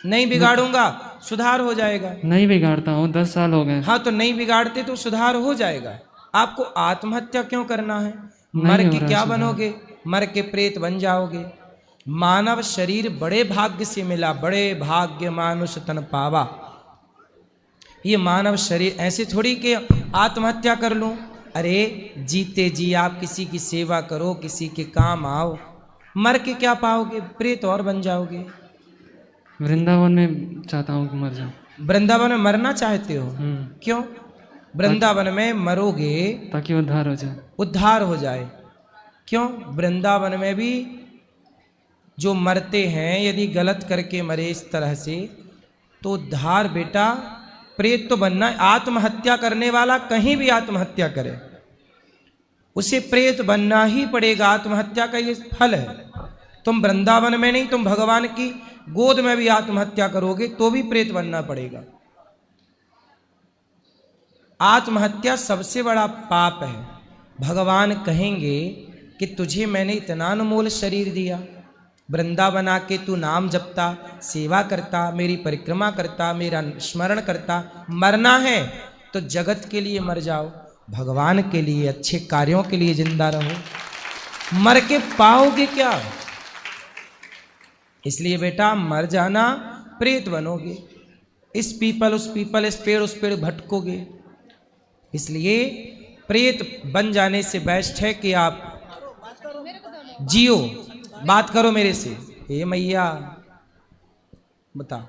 नहीं बिगाड़ूंगा, सुधार हो जाएगा। नहीं बिगाड़ता हूँ, 10 साल हो गए। हाँ तो नहीं बिगाड़ते तो सुधार हो जाएगा। आपको आत्महत्या क्यों करना है? मर के क्या बनोगे? मर के प्रेत बन जाओगे। मानव शरीर बड़े भाग्य से मिला, बड़े भाग्य मानुष तन पावा। ये मानव शरीर ऐसे थोड़ी कि आत्महत्या कर लूं। अरे जीते जी आप किसी की सेवा करो, किसी के काम आओ। मर के क्या पाओगे? प्रेत और बन जाओगे। वृंदावन में चाहता हूँ कि मर जाऊँ। वृंदावन में मरना चाहते हो? क्यों? वृंदावन में मरोगे ताकि उद्धार हो जाए। उद्धार हो जाए। क्यों? वृंदावन में भी जो मरते हैं यदि गलत करके मरे इस तरह से तो उद्धार बेटा, प्रेत तो बनना। आत्महत्या करने वाला कहीं भी आत्महत्या करे उसे प्रेत बनना ही पड़ेगा। आत्महत्या का ये फल है। तुम वृंदावन में नहीं, तुम भगवान की गोद में भी आत्महत्या करोगे तो भी प्रेत बनना पड़ेगा। आत्महत्या सबसे बड़ा पाप है। भगवान कहेंगे कि तुझे मैंने इतना अनमोल शरीर दिया, वृंदावन आके तू नाम जपता, सेवा करता, मेरी परिक्रमा करता, मेरा स्मरण करता। मरना है तो जगत के लिए मर जाओ, भगवान के लिए, अच्छे कार्यों के लिए जिंदा रहो। मर के पाओगे क्या? इसलिए बेटा मर जाना, प्रेत बनोगे। इस पीपल उस पीपल, इस पेड़ उस पेड़ भटकोगे। इसलिए प्रेत बन जाने से बेस्ट है कि आप जियो। बात करो मेरे से। हे मैया बता।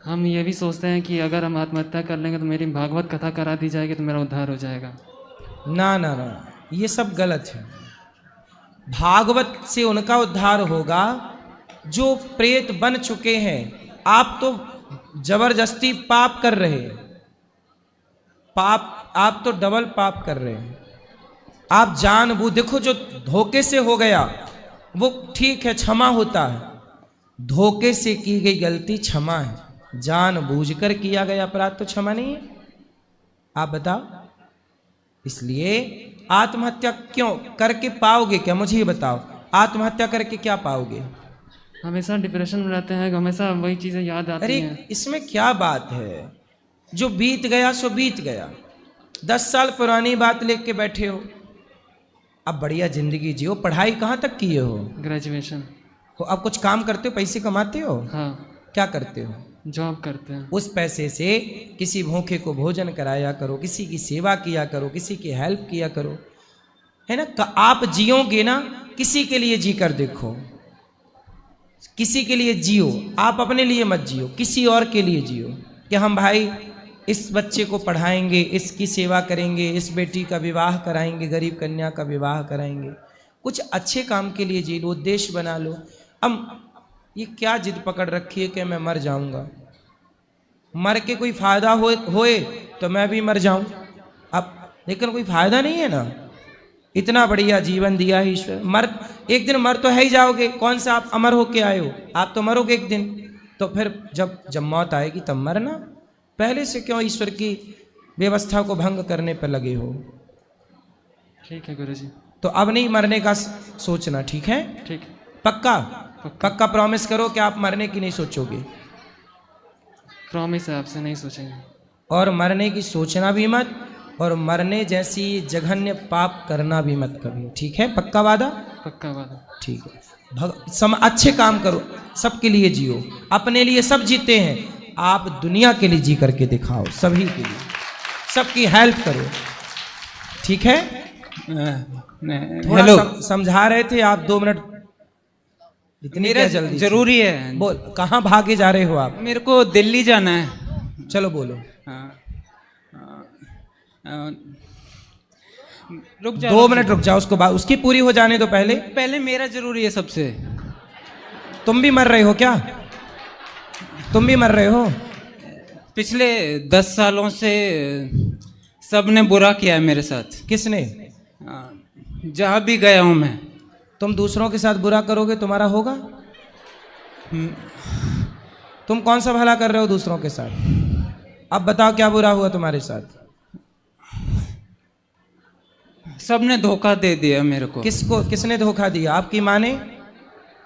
हम ये भी सोचते हैं कि अगर हम आत्महत्या कर लेंगे तो मेरी भागवत कथा करा दी जाएगी तो मेरा उद्धार हो जाएगा। ना ना ना, ये सब गलत है। भागवत से उनका उद्धार होगा जो प्रेत बन चुके हैं। आप तो जबरदस्ती पाप कर रहे हैं। पाप, आप तो डबल पाप कर रहे हैं। आप जानबूझ, देखो जो धोखे से हो गया वो ठीक है, क्षमा होता है। धोखे से की गई गलती क्षमा है, जानबूझकर किया गया अपराध तो क्षमा नहीं है। आप बताओ। इसलिए आत्महत्या क्यों करके पाओगे क्या? मुझे ये बताओ, आत्महत्या करके क्या पाओगे? हमेशा डिप्रेशन में रहते हैं, हमेशा वही चीजें याद आती हैं। अरे इसमें क्या बात है? जो बीत गया सो बीत गया। 10 साल पुरानी बात लेके के बैठे हो, अब बढ़िया जिंदगी जियो। पढ़ाई कहाँ तक किए हो? ग्रेजुएशन। हो अब कुछ काम करते हो, पैसे कमाते हो? हाँ। क्या करते हो? जॉब करते हैं। उस पैसे से किसी भूखे को भोजन कराया करो, किसी की सेवा किया करो, किसी की हेल्प किया करो, है ना। आप जियोगे ना, किसी के लिए जी कर देखो, किसी के लिए जियो। आप अपने लिए मत जियो, किसी और के लिए जियो कि हम भाई इस बच्चे को पढ़ाएंगे, इसकी सेवा करेंगे, इस बेटी का विवाह कराएंगे, गरीब कन्या का विवाह कराएंगे। कुछ अच्छे काम के लिए जी लो, उद्देश्य बना लो। अब ये क्या जिद पकड़ रखी है कि मैं मर जाऊंगा, मर के कोई फायदा होए तो मैं भी मर जाऊं। अब लेकिन कोई फायदा नहीं है ना, इतना बढ़िया जीवन दिया है ईश्वर। एक दिन मर तो है ही जाओगे। कौन सा आप अमर होके आए हो? आप तो मरोगे एक दिन। तो फिर जब मौत आएगी तब मरना। पहले से क्यों ईश्वर की व्यवस्था को भंग करने पर लगे हो? ठीक है गुरुजी। तो अब नहीं मरने का सोचना, ठीक है? ठीक है। पक्का? पक्का प्रॉमिस करो कि आप मरने की नहीं सोचोगे। प्रॉमिस है, आपसे नहीं सोचेंगे। और मरने की सोचना भी मत, और मरने जैसी जघन्य पाप करना भी मत कभी, ठीक है? पक्का वादा? पक्का वादा। ठीक है। अच्छे काम करो, सबके लिए जियो। अपने लिए सब जीते हैं, आप दुनिया के लिए जी करके दिखाओ, सभी के लिए, सबकी हेल्प करो, ठीक है? थोड़ा समझा रहे थे आप, 2 मिनट इतनी क्या जल्दी? जरूरी है। बोल, कहाँ भागे जा रहे हो आप? मेरे को दिल्ली जाना है। चलो बोलो। रुक जाओ, 2 मिनट रुक जाओ, उसको उसकी पूरी हो जाने दो। पहले मेरा जरूरी है सबसे। तुम भी मर रहे हो क्या? तुम भी मर रहे हो? पिछले 10 सालों से सबने बुरा किया है मेरे साथ। किसने? जहाँ भी गया हूँ मैं। तुम दूसरों के साथ बुरा करोगे तुम्हारा होगा? तुम कौन सा भला कर रहे हो दूसरों के साथ? अब बताओ क्या बुरा हुआ तुम्हारे साथ? सबने धोखा दे दिया मेरे को। किसको? किसने धोखा दिया? आपकी माँ ने?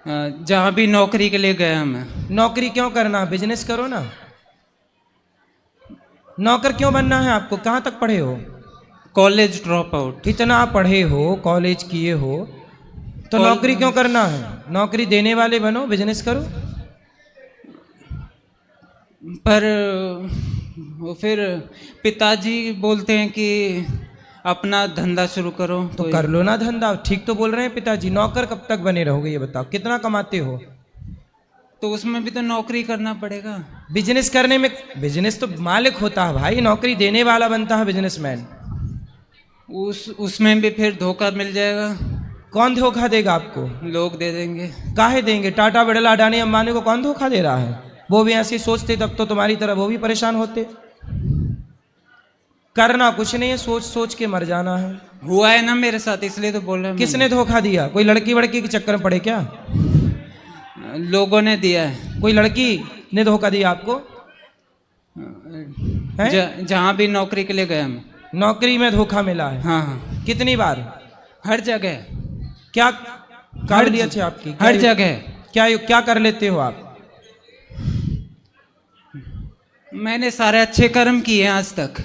जहाँ भी नौकरी के लिए गया मैं। नौकरी क्यों करना? बिजनेस करो ना। नौकर क्यों बनना है आपको? कहाँ तक पढ़े हो? College drop out. इतना पढ़े हो, कॉलेज किए हो, तो नौकरी क्यों करना है? नौकरी देने वाले बनो, बिजनेस करो। पर वो फिर पिताजी बोलते हैं कि अपना धंधा शुरू करो। तो कर लो ना धंधा। ठीक तो बोल रहे हैं पिताजी। नौकर कब तक बने रहोगे ये बताओ? कितना कमाते हो? तो उसमें भी तो नौकरी करना पड़ेगा। बिजनेस करने में, बिजनेस तो मालिक होता है भाई, नौकरी देने वाला बनता है बिजनेसमैन। उसमें भी फिर धोखा मिल जाएगा। कौन धोखा देगा आपको? लोग दे देंगे। काहे देंगे? टाटा, बिड़ला, अडानी, अंबानी को कौन धोखा दे रहा है? वो भी ऐसे सोचते तब तो तुम्हारी तरह वो भी परेशान होते। करना कुछ नहीं है, सोच सोच के मर जाना है। हुआ है ना मेरे साथ, इसलिए तो बोल रहे हैं। किसने धोखा दिया? कोई लड़की वड़की के चक्कर में पड़े क्या? लोगों ने दिया है। कोई लड़की ने धोखा दिया आपको? जहाँ भी नौकरी के लिए गया मैं। नौकरी में धोखा मिला है? हाँ। कितनी बार? हर जगह। क्या कार्ड लिए थे आपकी? हर जगह। क्या कर लेते हो आप? मैंने सारे अच्छे कर्म किए हैं आज तक।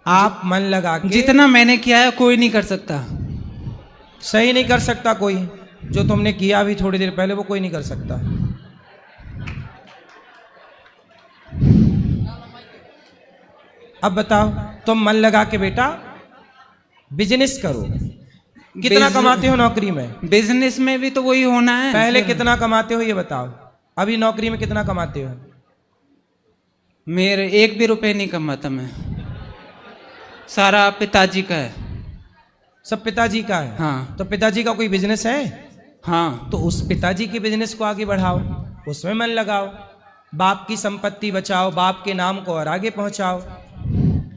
आप मन लगा के, जितना मैंने किया है कोई नहीं कर सकता। सही नहीं कर सकता कोई। जो तुमने किया अभी थोड़ी देर पहले वो कोई नहीं कर सकता। अब बताओ, तुम मन लगा के बेटा बिजनेस करो। कितना कमाते हो नौकरी में? बिजनेस में भी तो वही होना है। पहले कितना कमाते हो ये बताओ? अभी नौकरी में कितना कमाते हो? मेरे 1 भी रुपए नहीं कमाता मैं। सारा पिताजी का है। सब पिताजी का है? हाँ। तो पिताजी का कोई बिजनेस है? हाँ। तो उस पिताजी के बिजनेस को आगे बढ़ाओ, उसमें मन लगाओ, बाप की संपत्ति बचाओ, बाप के नाम को और आगे पहुंचाओ।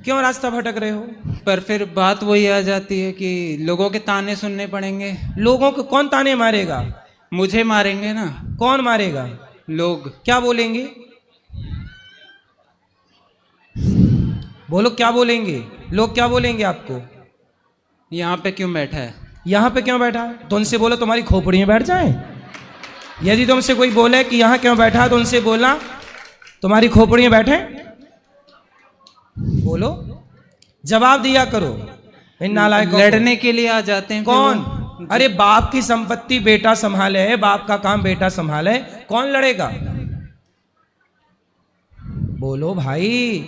क्यों रास्ता भटक रहे हो? पर फिर बात वही आ जाती है कि लोगों के ताने सुनने पड़ेंगे। लोगों को कौन ताने मारेगा? मुझे मारेंगे ना। कौन मारेगा? लोग। क्या बोलेंगे? बोलो, क्या बोलेंगे लोग? क्या बोलेंगे आपको? यहाँ पे क्यों बैठा है? यहाँ पे क्यों बैठा है? तो उनसे बोलो तुम्हारी खोपड़ी में बैठ जाए। यदि तुमसे कोई बोले कि यहाँ क्यों बैठा है तो उनसे बोलना तुम्हारी खोपड़ियां बैठे? बोलो, जवाब दिया करो। इन नालायकों को। लड़ने के लिए आ जाते हैं। कौन? अरे बाप की संपत्ति बेटा संभाले है, बाप का काम बेटा संभाले, कौन लड़ेगा? बोलो भाई।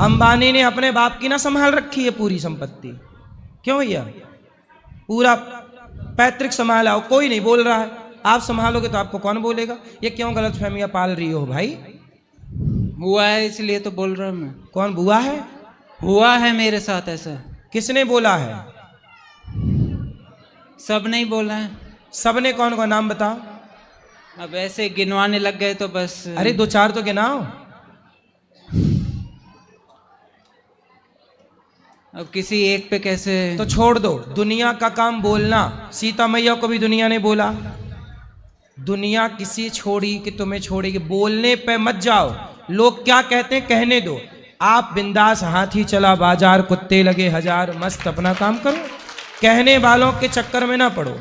अंबानी ने अपने बाप की ना संभाल रखी है पूरी संपत्ति, क्यों भैया? पूरा पैतृक संभाला हो, कोई नहीं बोल रहा है। आप संभालोगे तो आपको कौन बोलेगा? ये क्यों गलतफहमियां पाल रही हो भाई? हुआ है इसलिए तो बोल रहा हूं मैं। कौन बुआ है? हुआ है मेरे साथ ऐसा। किसने बोला है? सब नहीं बोला है। सबने कौन कौन? नाम बताओ। अब ऐसे गिनवाने लग गए तो बस। अरे 2-4 तो गिनाओ। अब किसी एक पे कैसे? तो छोड़ दो, दुनिया का काम बोलना। सीता मैया को भी दुनिया ने बोला, दुनिया किसी छोड़ी कि तुम्हें छोड़ेगी, बोलने पे मत जाओ। लोग क्या कहते हैं कहने दो। आप बिंदास, हाथी चला बाजार, कुत्ते लगे हजार, मस्त अपना काम करो, कहने वालों के चक्कर में ना पड़ो।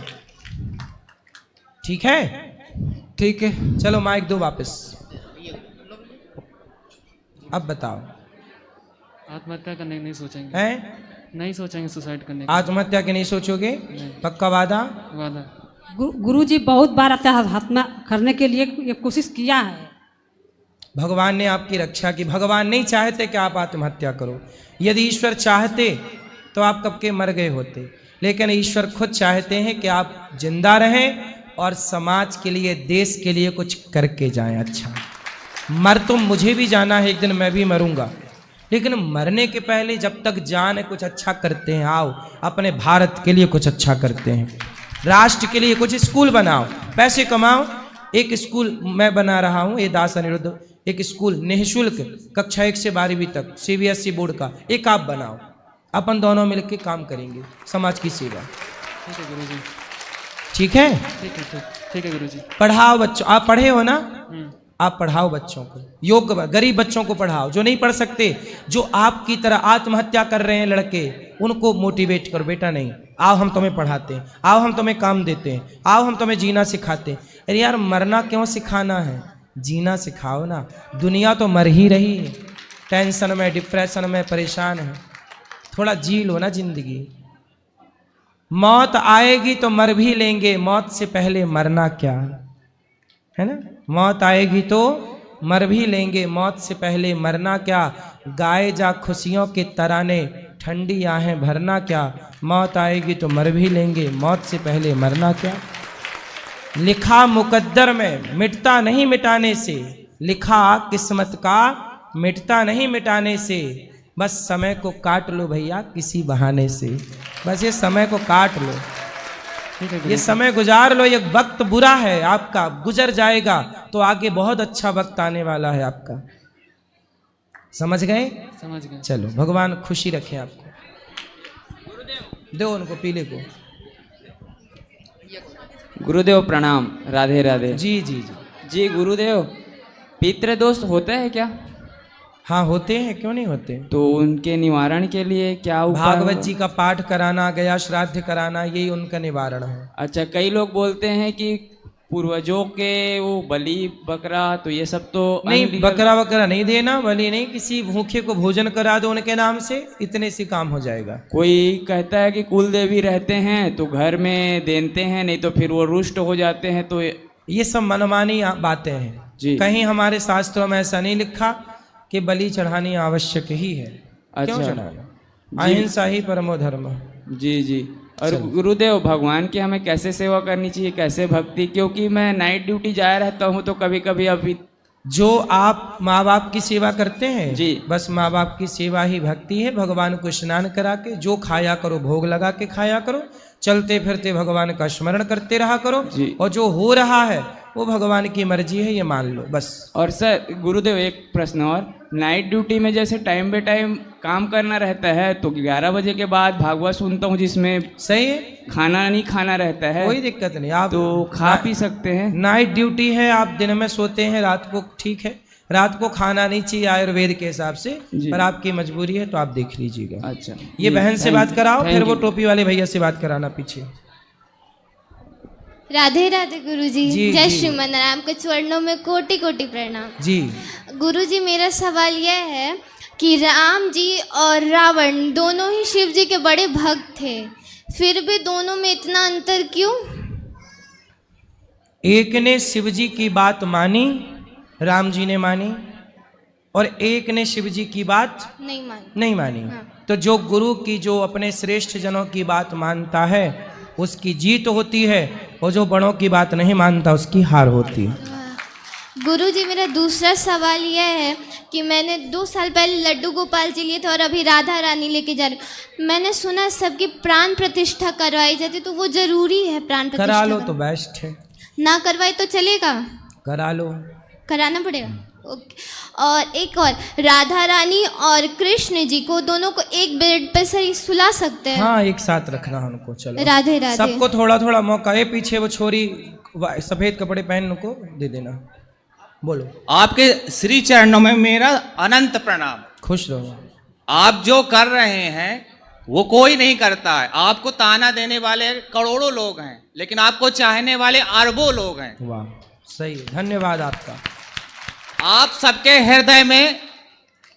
ठीक है? ठीक है, चलो माइक दो वापस। अब बताओ। आत्महत्या करने की नहीं सोचेंगे। हैं? नहीं सोचेंगे सुसाइड करने की। आत्महत्या के नहीं सोचोगे? पक्का वादा? वादा। गुरुजी बहुत बार आत्महत्या करने के लिए ये कोशिश किया है। भगवान ने आपकी रक्षा की। भगवान नहीं चाहते कि आप आत्महत्या करो। यदि ईश्वर चाहते तो आप कब के मर गए होते, लेकिन ईश्वर खुद चाहते हैं कि आप जिंदा रहें और समाज के लिए, देश के लिए कुछ करके जाएं। अच्छा, मर तो मुझे भी जाना है, एक दिन मैं भी मरूंगा, लेकिन मरने के पहले जब तक जान है कुछ अच्छा करते हैं। आओ अपने भारत के लिए कुछ अच्छा करते हैं, राष्ट्र के लिए कुछ स्कूल बनाओ, पैसे कमाओ। एक स्कूल मैं बना रहा हूँ, ये दास अनिरुद्ध, एक स्कूल निःशुल्क कक्षा 1 से 12वीं तक CBSE बोर्ड का, एक आप बनाओ। अपन दोनों मिलकर काम करेंगे समाज की सेवा। ठीक है गुरुजी। ठीक है? ठीक है गुरुजी। पढ़ाओ बच्चों। आप पढ़े हो ना? आप पढ़ाओ बच्चों को, योग्य गरीब बच्चों को पढ़ाओ, जो नहीं पढ़ सकते, जो आपकी तरह आत्महत्या कर रहे हैं लड़के, उनको मोटिवेट करो। बेटा नहीं, आओ हम तुम्हें पढ़ाते हैं, आओ हम तुम्हें काम देते हैं, आओ हम तुम्हें जीना सिखाते हैं। अरे यार, मरना क्यों सिखाना है? जीना सिखाओ ना। दुनिया तो मर ही रही है, टेंशन में, डिप्रेशन में परेशान है। थोड़ा जी लो ना जिंदगी। मौत आएगी तो मर भी लेंगे, मौत से पहले मरना क्या है ना? मौत आएगी तो मर भी लेंगे, मौत से पहले मरना क्या? गाए जा खुशियों के तराने, ठंडी आहें भरना क्या? मौत आएगी तो मर भी लेंगे, मौत से पहले मरना क्या? लिखा मुकद्दर में, मिटता नहीं मिटाने से। लिखा किस्मत का, मिटता नहीं मिटाने से। बस समय को काट लो भैया किसी बहाने से। बस ये समय को काट लो, ये समय गुजार लो। ये वक्त बुरा है आपका, गुजर जाएगा तो आगे बहुत अच्छा वक्त आने वाला है आपका। समझ गए? समझ गए। चलो, भगवान खुशी रखे आपको। दो उनको पीले को। गुरुदेव प्रणाम। राधे राधे। जी जी जी जी गुरुदेव, पितृदोष होते हैं क्या? हाँ होते हैं, क्यों नहीं होते? तो उनके निवारण के लिए क्या उपाय? भागवत जी का पाठ कराना, गया श्राद्ध कराना, यही उनका निवारण है। अच्छा, कई लोग बोलते हैं कि पूर्वजों के वो बलि बकरा, तो ये सब तो नहीं, बकरा वकरा नहीं देना, बलि नहीं, किसी भूखे को भोजन करा दो उनके नाम से, इतने से काम हो जाएगा। कोई कहता है कि कुल देवी रहते हैं तो घर में देते हैं, नहीं तो फिर वो रुष्ट हो जाते हैं। तो ये सब मनमानी बातें हैं जी। कहीं हमारे शास्त्रों में ऐसा नहीं लिखा कि बलि चढ़ानी आवश्यक ही है। अच्छा, क्यों चढ़ाना? अहिंसा ही परमो धर्म। जी जी। और गुरुदेव, भगवान की हमें कैसे सेवा करनी चाहिए, कैसे भक्ति? क्योंकि मैं नाइट ड्यूटी जाया रहता हूँ तो कभी कभी अभी जो आप माँ बाप की सेवा करते हैं जी, बस माँ बाप की सेवा ही भक्ति है। भगवान को स्नान करा के जो खाया करो, भोग लगा के खाया करो, चलते फिरते भगवान का स्मरण करते रहा करो, और जो हो रहा है वो भगवान की मर्जी है, ये मान लो बस। और सर गुरुदेव, एक प्रश्न और, नाइट ड्यूटी में जैसे टाइम बे टाइम काम करना रहता है तो 11 बजे के बाद भागवत सुनता हूँ, जिसमें सही है, खाना नहीं खाना रहता है, कोई दिक्कत नहीं, आप तो खा पी सकते हैं। नाइट ड्यूटी है, आप दिन में सोते हैं, रात को ठीक है, रात को खाना नहीं चाहिए आयुर्वेद के हिसाब से, पर आपकी मजबूरी है तो आप देख लीजिएगा। अच्छा, ये बहन से बात कराओ, फिर वो टोपी वाले भैया से बात कराना पीछे। राधे राधे गुरुजी। जी, जय जी। श्रीमन राम के चरणों में कोटि कोटि प्रणाम। जी गुरुजी, मेरा सवाल यह है कि राम जी और रावण दोनों ही शिव जी के बड़े भक्त थे, फिर भी दोनों में इतना अंतर क्यों? एक ने शिव जी की बात मानी, राम जी ने मानी, और एक ने शिव जी की बात नहीं मानी। तो जो गुरु की, जो अपने श्रेष्ठ जनों की बात मानता है उसकी जीत होती है, और जो बड़ों की बात नहीं मानता उसकी हार होती है। गुरुजी, मेरा दूसरा सवाल यह है कि मैंने 2 साल पहले लड्डू गोपाल जी लिए थे और अभी राधा रानी लेके जा रही हूँ। मैंने सुना सबकी प्राण प्रतिष्ठा करवाई जाती, तो वो जरूरी है प्राण प्रतिष्ठा? करा लो तो बेस्ट है। ना करवाए तो चलेगा? करा लो। कराना पड़ेगा, ओके। और एक और, राधा रानी और कृष्ण जी को दोनों को एक बेड पे सही सुला सकते हैं? हाँ, एक साथ रखना उनको। चलो राधे राधे। सबको थोड़ा थोड़ा मौका है। पीछे वो छोरी सफेद कपड़े पहन को दे देना। बोलो। आपके श्री चरणों में मेरा अनंत प्रणाम। खुश रहो। आप जो कर रहे हैं वो कोई नहीं करता है। आपको ताना देने वाले करोड़ों लोग हैं, लेकिन आपको चाहने वाले अरबों लोग हैं। वाह, सही, धन्यवाद आपका। आप सबके हृदय में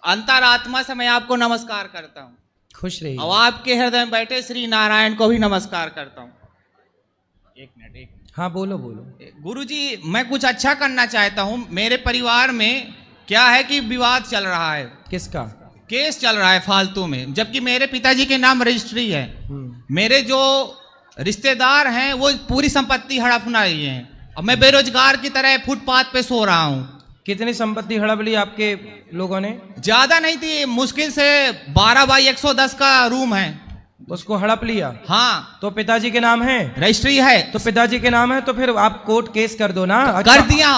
अंतरात्मा से मैं आपको नमस्कार करता हूँ। खुश रहिए। और आपके हृदय में बैठे श्री नारायण को भी नमस्कार करता हूँ। एक मिनट। हाँ, बोलो बोलो। गुरुजी, मैं कुछ अच्छा करना चाहता हूँ। मेरे परिवार में क्या है कि विवाद चल रहा है। किसका? केस चल रहा है फालतू में, जबकि मेरे पिताजी के नाम रजिस्ट्री है। मेरे जो रिश्तेदार हैं वो पूरी संपत्ति हड़पना रही है, और मैं बेरोजगार की तरह फुटपाथ पे सो रहा हूँ। कितनी संपत्ति हड़प ली आपके लोगों ने? ज्यादा नहीं थी, मुश्किल से 12x110 का रूम है, उसको हड़प लिया। हाँ। तो पिताजी के नाम है? रजिस्ट्री है। तो पिताजी के नाम है तो फिर आप कोर्ट केस कर दो ना। कर दिया।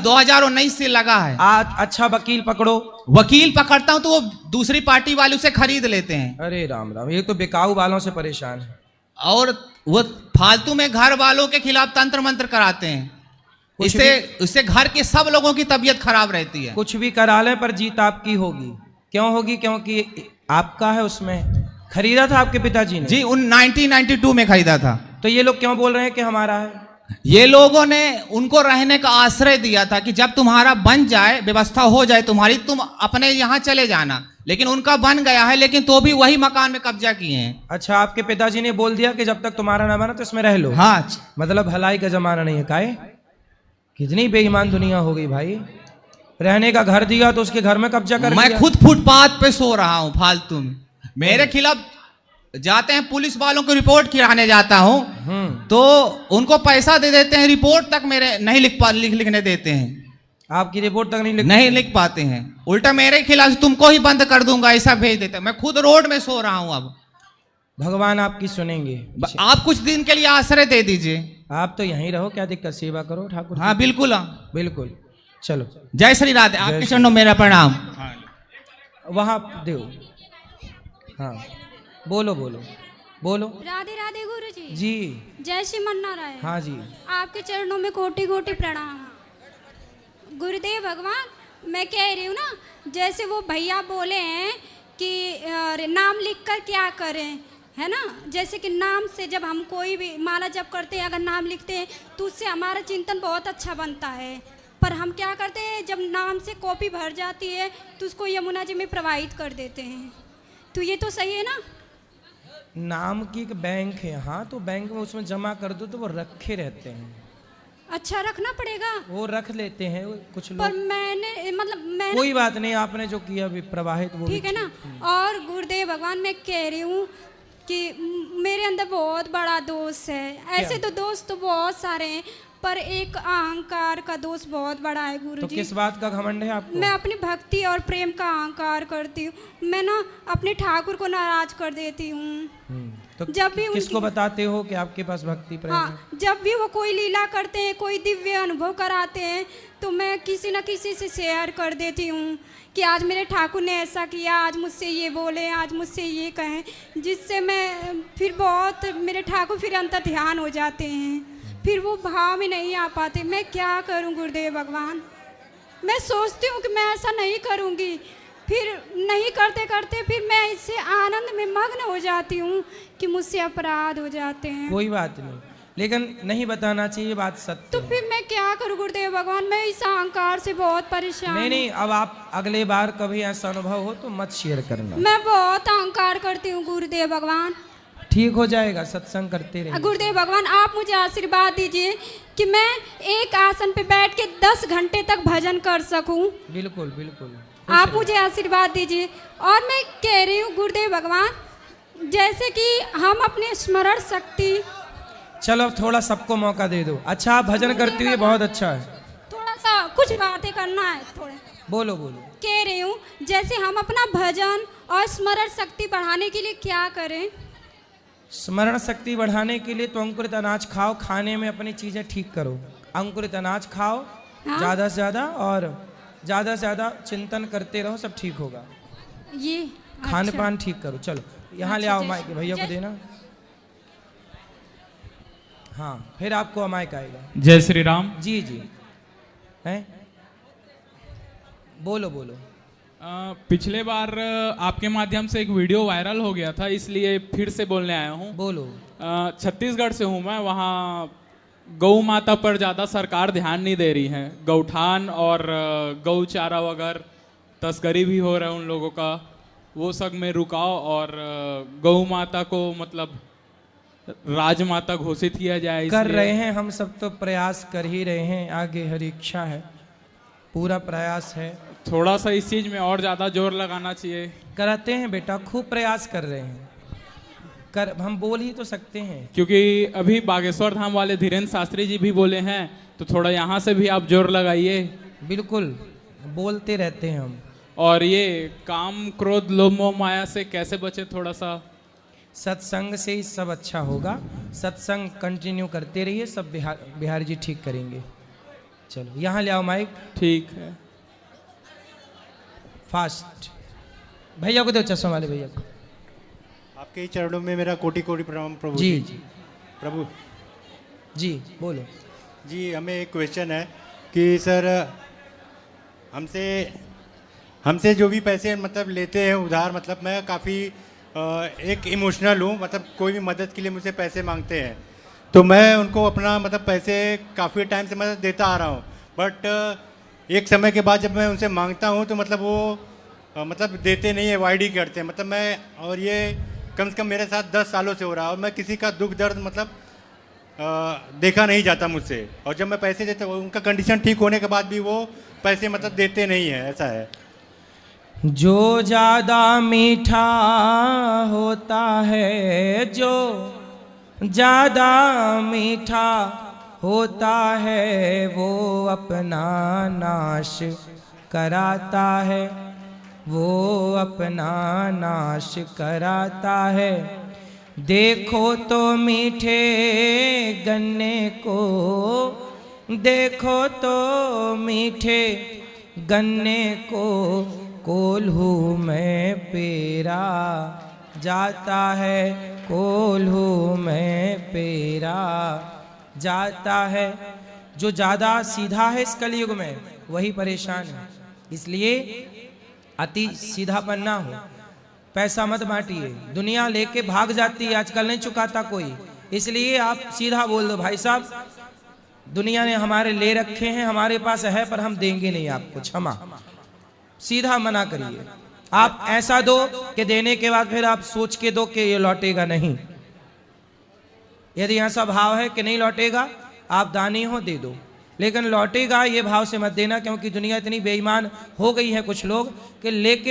2019 से लगा है। अच्छा, वकील पकड़ो। वकील पकड़ता हूँ तो वो दूसरी पार्टी वाले उसे खरीद लेते हैं। अरे राम राम, ये तो बिकाऊ वालों से परेशान है। और वो फालतू में घर वालों के खिलाफ तंत्र मंत्र कराते हैं। इससे घर के सब लोगों की तबीयत खराब रहती है। कुछ भी करा लें पर जीत आपकी होगी। क्यों होगी? क्योंकि आपका है, उसमें खरीदा था आपके पिताजी ने। जी, 1992 में खरीदा था। तो ये लोग क्यों बोल रहे हैं कि हमारा है? ये लोगों ने उनको रहने का आश्रय दिया था कि जब तुम्हारा बन जाए, व्यवस्था हो जाए तुम्हारी, तुम अपने यहाँ चले जाना। लेकिन उनका बन गया है, लेकिन तो भी वही मकान में कब्जा किए हैं। अच्छा, आपके पिताजी ने बोल दिया कि जब तक तुम्हारा ना बना तो इसमें रह लो। हाँ, मतलब भलाई का जमाना नहीं है। काहे? कितनी बेईमान दुनिया हो गई भाई। रहने का घर दिया तो उसके घर में कब्जा कर मैं खुद फुटपाथ पे सो रहा हूँ फालतू में। मेरे खिलाफ जाते हैं पुलिस वालों को रिपोर्ट कराने जाता हूँ, तो उनको पैसा दे देते हैं, रिपोर्ट तक मेरे नहीं लिखने देते हैं। आपकी रिपोर्ट तक नहीं लिख पाते हैं। उल्टा मेरे खिलाफ तुमको ही बंद कर दूंगा ऐसा भेज देते हैं। मैं खुद रोड में सो रहा हूँ। अब भगवान आपकी सुनेंगे। आप कुछ दिन के लिए आश्रय दे दीजिए। आप तो यहीं रहो, क्या दिक्कत, सेवा करो ठाकुर। हाँ, बिल्कुल बिल्कुल। चलो, जय श्री राधे। आपके चरणों में मेरा प्रणाम। वहां दो। हाँ, बोलो बोलो बोलो। राधे राधे गुरुजी। जी, जय श्री नारायण। हाँ जी। आपके चरणों में कोटि कोटि प्रणाम। गुरुदेव भगवान, मैं कह रही हूँ ना, जैसे वो भैया बोले हैं कि नाम लिखकर क्या करें, है ना। जैसे कि नाम से जब हम कोई भी माला जप करते हैं, अगर नाम लिखते हैं तो उससे हमारा चिंतन बहुत अच्छा बनता है। पर हम क्या करते हैं, जब नाम से कॉपी भर जाती है तो उसको यमुना जी में प्रवाहित कर देते हैं। तो ये तो सही है ना? नाम की एक बैंक है, हाँ, तो बैंक में उसमें जमा कर दो तो वो रखे रहते हैं। अच्छा, रखना पड़ेगा? वो रख लेते हैं कुछ लोग। पर मैंने कोई बात नहीं, आपने जो किया अभी प्रवाहित वो ठीक है ना। और गुरुदेव भगवान, मैं कह रही हूँ कि मेरे अंदर बहुत बड़ा दोष है। ऐसे तो दोस्त तो बहुत सारे हैं, पर एक अहंकार का दोष बहुत बड़ा है गुरुजी। तो किस बात का घमंड है आपको? मैं अपनी भक्ति और प्रेम का अहंकार करती हूँ। मैं ना अपने ठाकुर को नाराज कर देती हूँ। तो जब भी किसको बताते हो कि आपके पास भक्ति प्रेम हाँ, है? जब भी वो कोई लीला करते हैं, कोई दिव्य अनुभव कराते हैं, तो मैं किसी न किसी से शेयर कर देती हूँ कि आज मेरे ठाकुर ने ऐसा किया, आज मुझसे ये बोले, आज मुझसे ये कहें, जिससे मैं फिर बहुत मेरे ठाकुर फिर अंतर ध्यान हो जाते हैं, फिर वो भाव में नहीं आ पाते। मैं क्या करूं गुरुदेव भगवान? मैं सोचती हूँ कि मैं ऐसा नहीं करूँगी, फिर नहीं करते करते फिर मैं इससे आनंद में मग्न हो जाती हूँ कि मुझसे अपराध हो जाते हैं। कोई बात नहीं, लेकिन नहीं बताना चाहिए, बात सत्य तो है। फिर मैं क्या करूं गुरुदेव भगवान, मैं इस अहंकार से बहुत परेशान नहीं हूं। नहीं, अब आप अगले बार कभी ऐसा अनुभव हो तो मत शेयर करना। मैं बहुत अहंकार करती हूँ गुरुदेव भगवान। ठीक हो जाएगा, सत्संग करते रहिए। गुरुदेव भगवान आप मुझे आशीर्वाद दीजिए कि मैं एक आसन पे बैठ के 10 घंटे तक भजन कर सकूं। बिल्कुल बिल्कुल, आप मुझे आशीर्वाद दीजिए। और मैं कह रही हूँ गुरुदेव भगवान, जैसे कि हम अपने स्मरण शक्ति, चलो अब थोड़ा सबको मौका दे दो। अच्छा, आप भजन करती हुई बहुत अच्छा है। थोड़ा सा कुछ बातें करना है, थोड़े बोलो बोलो। कह रही हूँ जैसे हम अपना भजन और स्मरण शक्ति बढ़ाने के लिए क्या करें। स्मरण शक्ति बढ़ाने के लिए तो अंकुरित अनाज खाओ, खाने में अपनी चीजें ठीक करो। अंकुरित अनाज खाओ ज्यादा से ज्यादा, और ज्यादा से ज्यादा चिंतन करते रहो, सब ठीक होगा। ये खान अच्छा। पान ठीक करो। चलो यहाँ ले आओ माइक, भैया को देना। हाँ, फिर आपको माइक आएगा। जय श्री राम। जी जी, हैं बोलो बोलो। पिछले बार आपके माध्यम से एक वीडियो वायरल हो गया था, इसलिए फिर से बोलने आया हूँ। बोलो। छत्तीसगढ़ से हूँ मैं, वहाँ गौ माता पर ज़्यादा सरकार ध्यान नहीं दे रही है। गौठान और गौ चारा वगैरह तस्करी भी हो रहा है उन लोगों का, वो सब में रुकाओ और गौ माता को मतलब राजमाता घोषित किया जाए। कर रहे हैं, हम सब तो प्रयास कर ही रहे हैं, आगे हरी इच्छा है, पूरा प्रयास है। थोड़ा सा इस चीज़ में और ज़्यादा जोर लगाना चाहिए। कराते हैं बेटा, खूब प्रयास कर रहे हैं, हम बोल ही तो सकते हैं। क्योंकि अभी बागेश्वर धाम वाले धीरेन्द्र शास्त्री जी भी बोले हैं, तो थोड़ा यहाँ से भी आप जोर लगाइए। बिल्कुल, बोलते रहते हैं हम। और ये काम क्रोध लोभ मोह माया से कैसे बचे, थोड़ा सा सत्संग से ही सब अच्छा होगा। सत्संग कंटिन्यू करते रहिए, सब बिहारी जी ठीक करेंगे। चलो यहाँ ले आओ माइक। ठीक है, फास्ट। भैया को दो, चश्मा वाले भैया को। आपके ही चरणों में मेरा कोटि कोटि प्रणाम प्रभु जी जी। प्रभु जी बोलो जी। हमें एक क्वेश्चन है कि सर हमसे जो भी पैसे मतलब लेते हैं उधार, मतलब मैं काफ़ी एक इमोशनल हूँ, मतलब कोई भी मदद के लिए मुझसे पैसे मांगते हैं तो मैं उनको अपना मतलब पैसे काफ़ी टाइम से मतलब देता आ रहा हूँ, बट एक समय के बाद जब मैं उनसे मांगता हूँ तो मतलब वो मतलब देते नहीं है, अवॉइड ही करते हैं। मतलब मैं, और ये कम से कम मेरे साथ 10 सालों से हो रहा है, और मैं किसी का दुख दर्द मतलब देखा नहीं जाता मुझसे, और जब मैं पैसे देता हूँ उनका कंडीशन ठीक होने के बाद भी वो पैसे मतलब देते नहीं है, ऐसा है। जो ज़्यादा मीठा होता है, जो ज़्यादा मीठा होता है, वो अपना नाश कराता है, वो अपना नाश कराता है। देखो तो मीठे गन्ने को, देखो तो मीठे गन्ने को, कोल्हू में पेरा जाता है, कोल्हू में पेरा जाता है। जो ज़्यादा सीधा है इस कलयुग में वही परेशान है, इसलिए अति सीधापन ना हो। पैसा मत बांटिए, दुनिया लेके भाग जाती है, आजकल नहीं चुकाता कोई, इसलिए आप सीधा बोल दो, भाई साहब दुनिया ने हमारे ले रखे हैं, हमारे पास है पर हम देंगे नहीं आपको, क्षमा। सीधा मना करिए। आप ऐसा दो कि देने के बाद फिर आप सोच के दो कि ये लौटेगा नहीं। यदि ऐसा भाव है कि नहीं लौटेगा, आप दानी हो दे दो, लेकिन लौटेगा ये भाव से मत देना, क्योंकि दुनिया इतनी बेईमान हो गई है, कुछ लोग कि लेके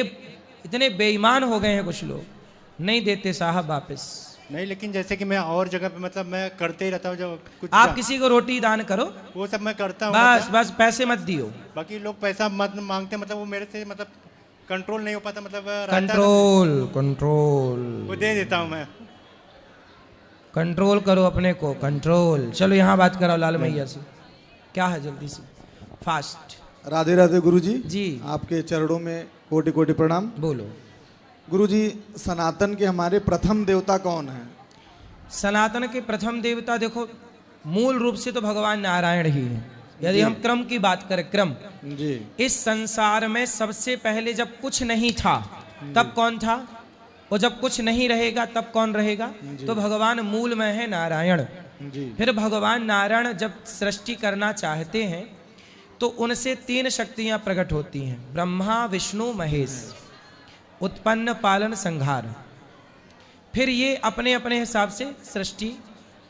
इतने बेईमान हो गए हैं, कुछ लोग नहीं देते साहब वापस। नहीं, लेकिन जैसे कि मैं और जगह पे मतलब मैं करते ही रहता हूँ, जो कुछ आप किसी को रोटी दान करो, वो सब मैं करता हूँ, बस बस पैसे मत दियो। बाकी लोग पैसा मत मांगते, मतलब वो मेरे से मतलब कंट्रोल नहीं हो पाता, मतलब कंट्रोल वो दे देता हूँ मैं। कंट्रोल करो अपने को, कंट्रोल। चलो यहाँ बात कराओ लाल मैया से, क्या है जल्दी से, फास्ट। राधे राधे गुरुजी। जी आपके चरणों में कोटि कोटि प्रणाम। बोलो गुरुजी, सनातन के हमारे प्रथम देवता कौन है? सनातन के प्रथम देवता देखो, मूल रूप से तो भगवान नारायण ही है। यदि हम क्रम की बात करें, क्रम जी, इस संसार में सबसे पहले जब कुछ नहीं था तब कौन था, और जब कुछ नहीं रहेगा तब कौन रहेगा? तो भगवान मूल में है नारायण। जी। फिर भगवान नारायण जब सृष्टि करना चाहते हैं तो उनसे 3 शक्तियां प्रकट होती हैं, ब्रह्मा विष्णु महेश, उत्पन्न पालन संहार। फिर ये अपने अपने हिसाब से सृष्टि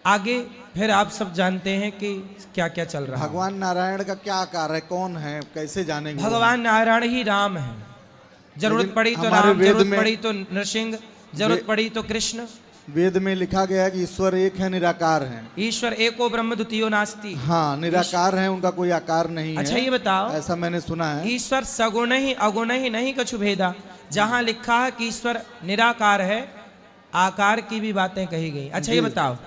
आगे, फिर आप सब जानते हैं कि क्या क्या चल रहा है। भगवान नारायण का क्या आकार है, कौन है, कैसे जानेंगे? भगवान नारायण ही राम है। जरूरत पड़ी तो हमारे राम, वेद जरूरत में- पड़ी तो नरसिंह, जरूरत पड़ी तो कृष्ण। वेद में लिखा गया है कि ईश्वर एक है, निराकार है। ईश्वर एको ब्रह्म द्वितीयो नास्ति। हाँ, निराकार है, उनका कोई आकार नहीं अच्छा, है। ये बताओ, ऐसा मैंने सुना है। ईश्वर सगुण ही अगुण ही नहीं कछु भेदा। जहां लिखा है कि ईश्वर निराकार है, आकार की भी बातें कही गई। अच्छा, ये बताओ,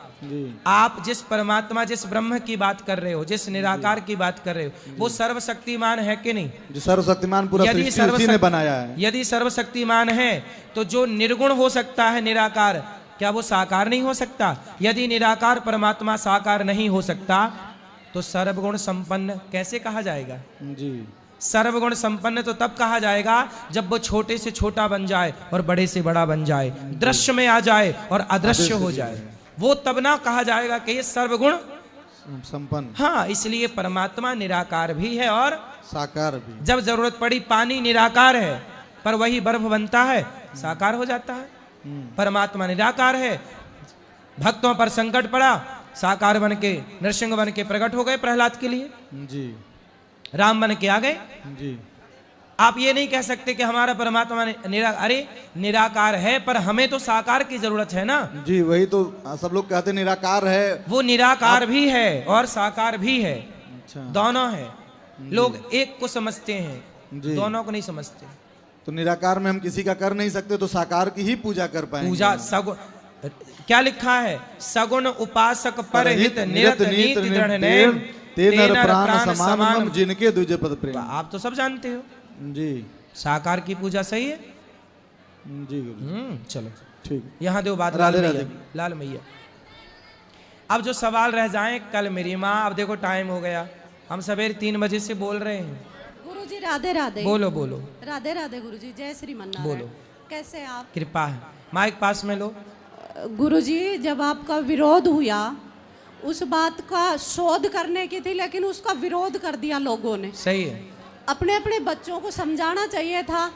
आप जिस परमात्मा, जिस ब्रह्म की बात कर रहे हो, जिस निराकार की बात कर रहे हो, वो सर्वशक्तिमान है कि नहीं? जो सर्वशक्तिमान पूरा सृष्टि उसी ने बनाया है। यदि सर्वशक्तिमान है तो जो निर्गुण हो सकता है निराकार, क्या वो साकार नहीं हो सकता? यदि निराकार परमात्मा साकार नहीं हो सकता तो सर्वगुण संपन्न कैसे कहा जाएगा? जी। सर्वगुण संपन्न तो तब कहा जाएगा जब वो छोटे से छोटा बन जाए और बड़े से बड़ा बन जाए, दृश्य में आ जाए और अदृश्य हो जाए, वो तब ना कहा जाएगा कि ये सर्वगुण संपन्न। हाँ, इसलिए परमात्मा निराकार भी है और साकार भी। जब जरूरत पड़ी पानी निराकार है पर वही बर्फ बनता है, साकार हो जाता है। परमात्मा निराकार है, भक्तों पर संकट पड़ा, साकार बन के, नरसिंह बन के प्रकट हो गए प्रहलाद के लिए, जी। राम बन के आ गए। जी। आप ये नहीं कह सकते कि हमारा परमात्मा अरे निराकार है पर हमें तो साकार की जरूरत है ना। जी, वही तो सब लोग कहते निराकार है। वो निराकार भी है और साकार भी है। अच्छा। दोनों है। लोग एक को समझते हैं, जी। दोनों को नहीं समझते। तो निराकार में हम किसी का कर नहीं सकते, तो साकार की ही पूजा कर पाएंगे। पूजा सगुण, क्या लिखा है? सगुण उपासक पर हित निरत नीति दृढ़ नेम, ते नर प्राण समान जिनके दूजे पद प्रेम। आप तो सब जानते हो। जी। साकार की पूजा सही है। जी। चलो ठीक, यहाँ दो बात। राधे राधे। लाल मैया, अब जो सवाल रह जाए कल मेरी माँ, अब देखो टाइम हो गया, हम सवेरे 3 बजे से बोल रहे हैं। गुरुजी राधे राधे। बोलो बोलो। राधे राधे गुरुजी, जय श्री मन्नारायण। बोलो। कैसे आप? कृपा है। माइक पास में लो। गुरुजी, जब आपका विरोध हुआ, उस बात का शोध करने की थी लेकिन उसका विरोध कर दिया लोगों ने। सही है। अपने अपने बच्चों को समझाना चाहिए था,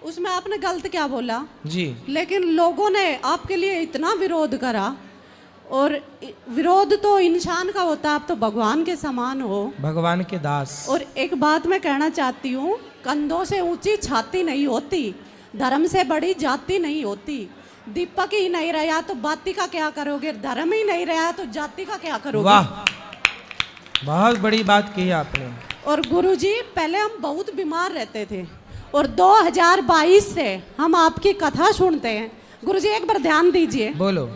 उसमें आपने गलत क्या बोला जी, लेकिन लोगों ने आपके लिए इतना विरोध करा। और विरोध तो इंसान का होता है, आप तो भगवान के समान हो, भगवान के दास। और एक बात मैं कहना चाहती हूँ, कंधों से ऊंची छाती नहीं होती, धर्म से बड़ी जाति नहीं होती। दीपक ही नहीं रहा तो बाती का क्या करोगे, धर्म ही नहीं रहा तो जाति का क्या करोगे। वाह, बहुत बड़ी बात की आपने। और गुरुजी, पहले हम बहुत बीमार रहते थे और 2022 से हम आपकी कथा सुनते हैं। गुरुजी एक बार ध्यान दीजिए। बोलो।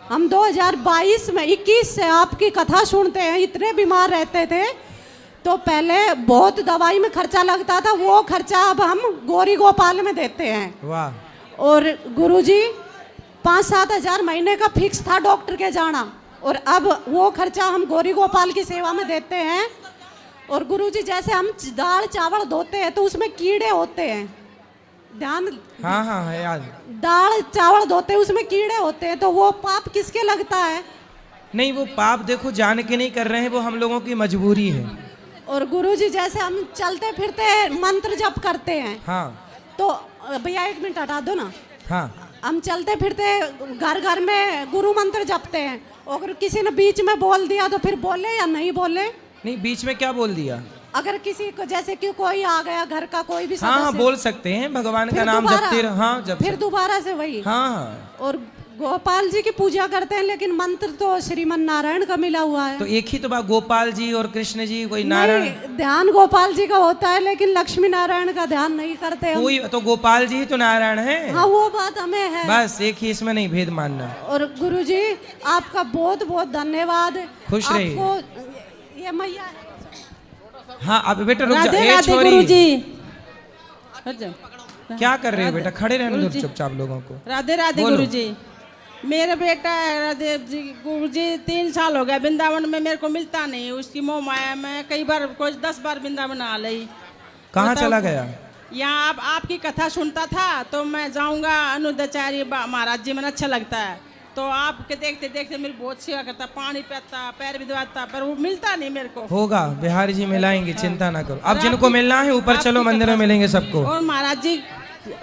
हम 2022 में 21 से आपकी कथा सुनते हैं। इतने बीमार रहते थे तो पहले बहुत दवाई में खर्चा लगता था, वो खर्चा अब हम गौरी गोपाल में देते हैं। वाह। और गुरुजी 5-7 हज़ार महीने का फिक्स था डॉक्टर के जाना, और अब वो खर्चा हम गौरी गोपाल की सेवा में देते हैं। और गुरुजी जैसे हम दाल चावल धोते हैं तो उसमें कीड़े होते हैं, ध्यान। हाँ हाँ है याद। दाल चावल धोते हैं उसमें कीड़े होते हैं, तो वो पाप किसके लगता है? नहीं, वो पाप देखो जान के नहीं कर रहे हैं, वो हम लोगों की मजबूरी है। और गुरुजी जैसे हम चलते फिरते मंत्र जप करते हैं, हाँ तो भैया 1 मिनट हटा दो ना। हाँ, हम चलते फिरते घर घर में गुरु मंत्र जपते हैं, अगर किसी ने बीच में बोल दिया तो फिर बोले या नहीं बोले? नहीं, बीच में क्या बोल दिया? अगर किसी को, जैसे कि कोई आ गया घर का कोई भी हाँ हाँ सदस्य, बोल सकते हैं, भगवान का फिर नाम दोबारा- जपते रहो। हाँ जब फिर दोबारा से वही। हाँ हाँ। और गोपाल जी की पूजा करते हैं लेकिन मंत्र तो श्रीमन नारायण का मिला हुआ है। तो एक ही तो बात, गोपाल जी और कृष्ण जी, कोई नारायण। नहीं, ध्यान गोपाल जी का होता है लेकिन लक्ष्मी नारायण का ध्यान नहीं करते हम। कोई तो गोपाल जी ही तो नारायण है। हाँ वो बात हमें है, बस एक ही, इसमें नहीं भेद मानना। और गुरुजी आपका बहुत बहुत धन्यवाद। खुश रहिए। आपको ये मैया है। हाँ अब बेटा रुक जा। राधे ए राधे छोरी, गुरुजी। क्या कर रहे हो बेटा? खड़े रहने दो चुपचाप लोगों को। राधे राधे बोलो। गुरुजी। मेरा बेटा राधे जी गुरुजी 3 साल हो गया वृंदावन में, मेरे को मिलता नहीं, उसकी मोह माया में कई बार, कोई 10 बार वृंदावन आ गई। कहाँ चला गया? यहाँ आपकी कथा सुनता था तो मैं जाऊंगा अनुदाचार्य महाराज जी, में अच्छा लगता है। तो आपके देखते देखते मेरी बहुत सेवा करता, पानी पिलाता, पैर भी दबाता, पर वो मिलता नहीं मेरे को। होगा, बिहारी जी मिलाएंगे, चिंता ना करो। अब जिनको मिलना है ऊपर चलो, मंदिर में मिलेंगे सबको। और महाराज जी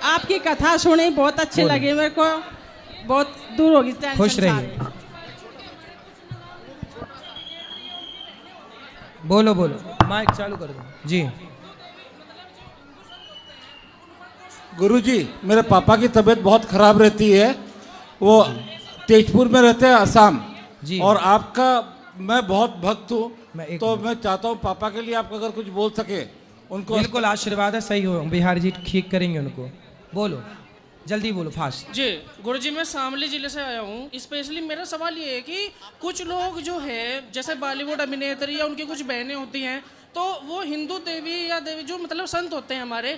आपकी कथा सुनी, बहुत अच्छी लगी मेरे को, बहुत दूर होगी। खुश रहिए। बोलो बोलो, माइक चालू कर दो जी। गुरुजी, मेरे पापा की तबीयत बहुत खराब रहती है, वो तेजपुर में रहते हैं, असम जी। और आपका मैं बहुत भक्त हूँ, तो मैं चाहता हूँ पापा के लिए आप अगर कुछ बोल सके उनको। बिल्कुल आशीर्वाद है, सही हो, बिहारी जी ठीक करेंगे उनको। बोलो, जल्दी बोलो, फास्ट जी। गुरुजी मैं शामली जिले से आया हूँ। स्पेशली मेरा सवाल ये है कि कुछ लोग जो है जैसे बॉलीवुड अभिनेत्री या उनकी कुछ बहनें होती हैं, तो वो हिंदू देवी या देवी जो मतलब संत होते हैं हमारे,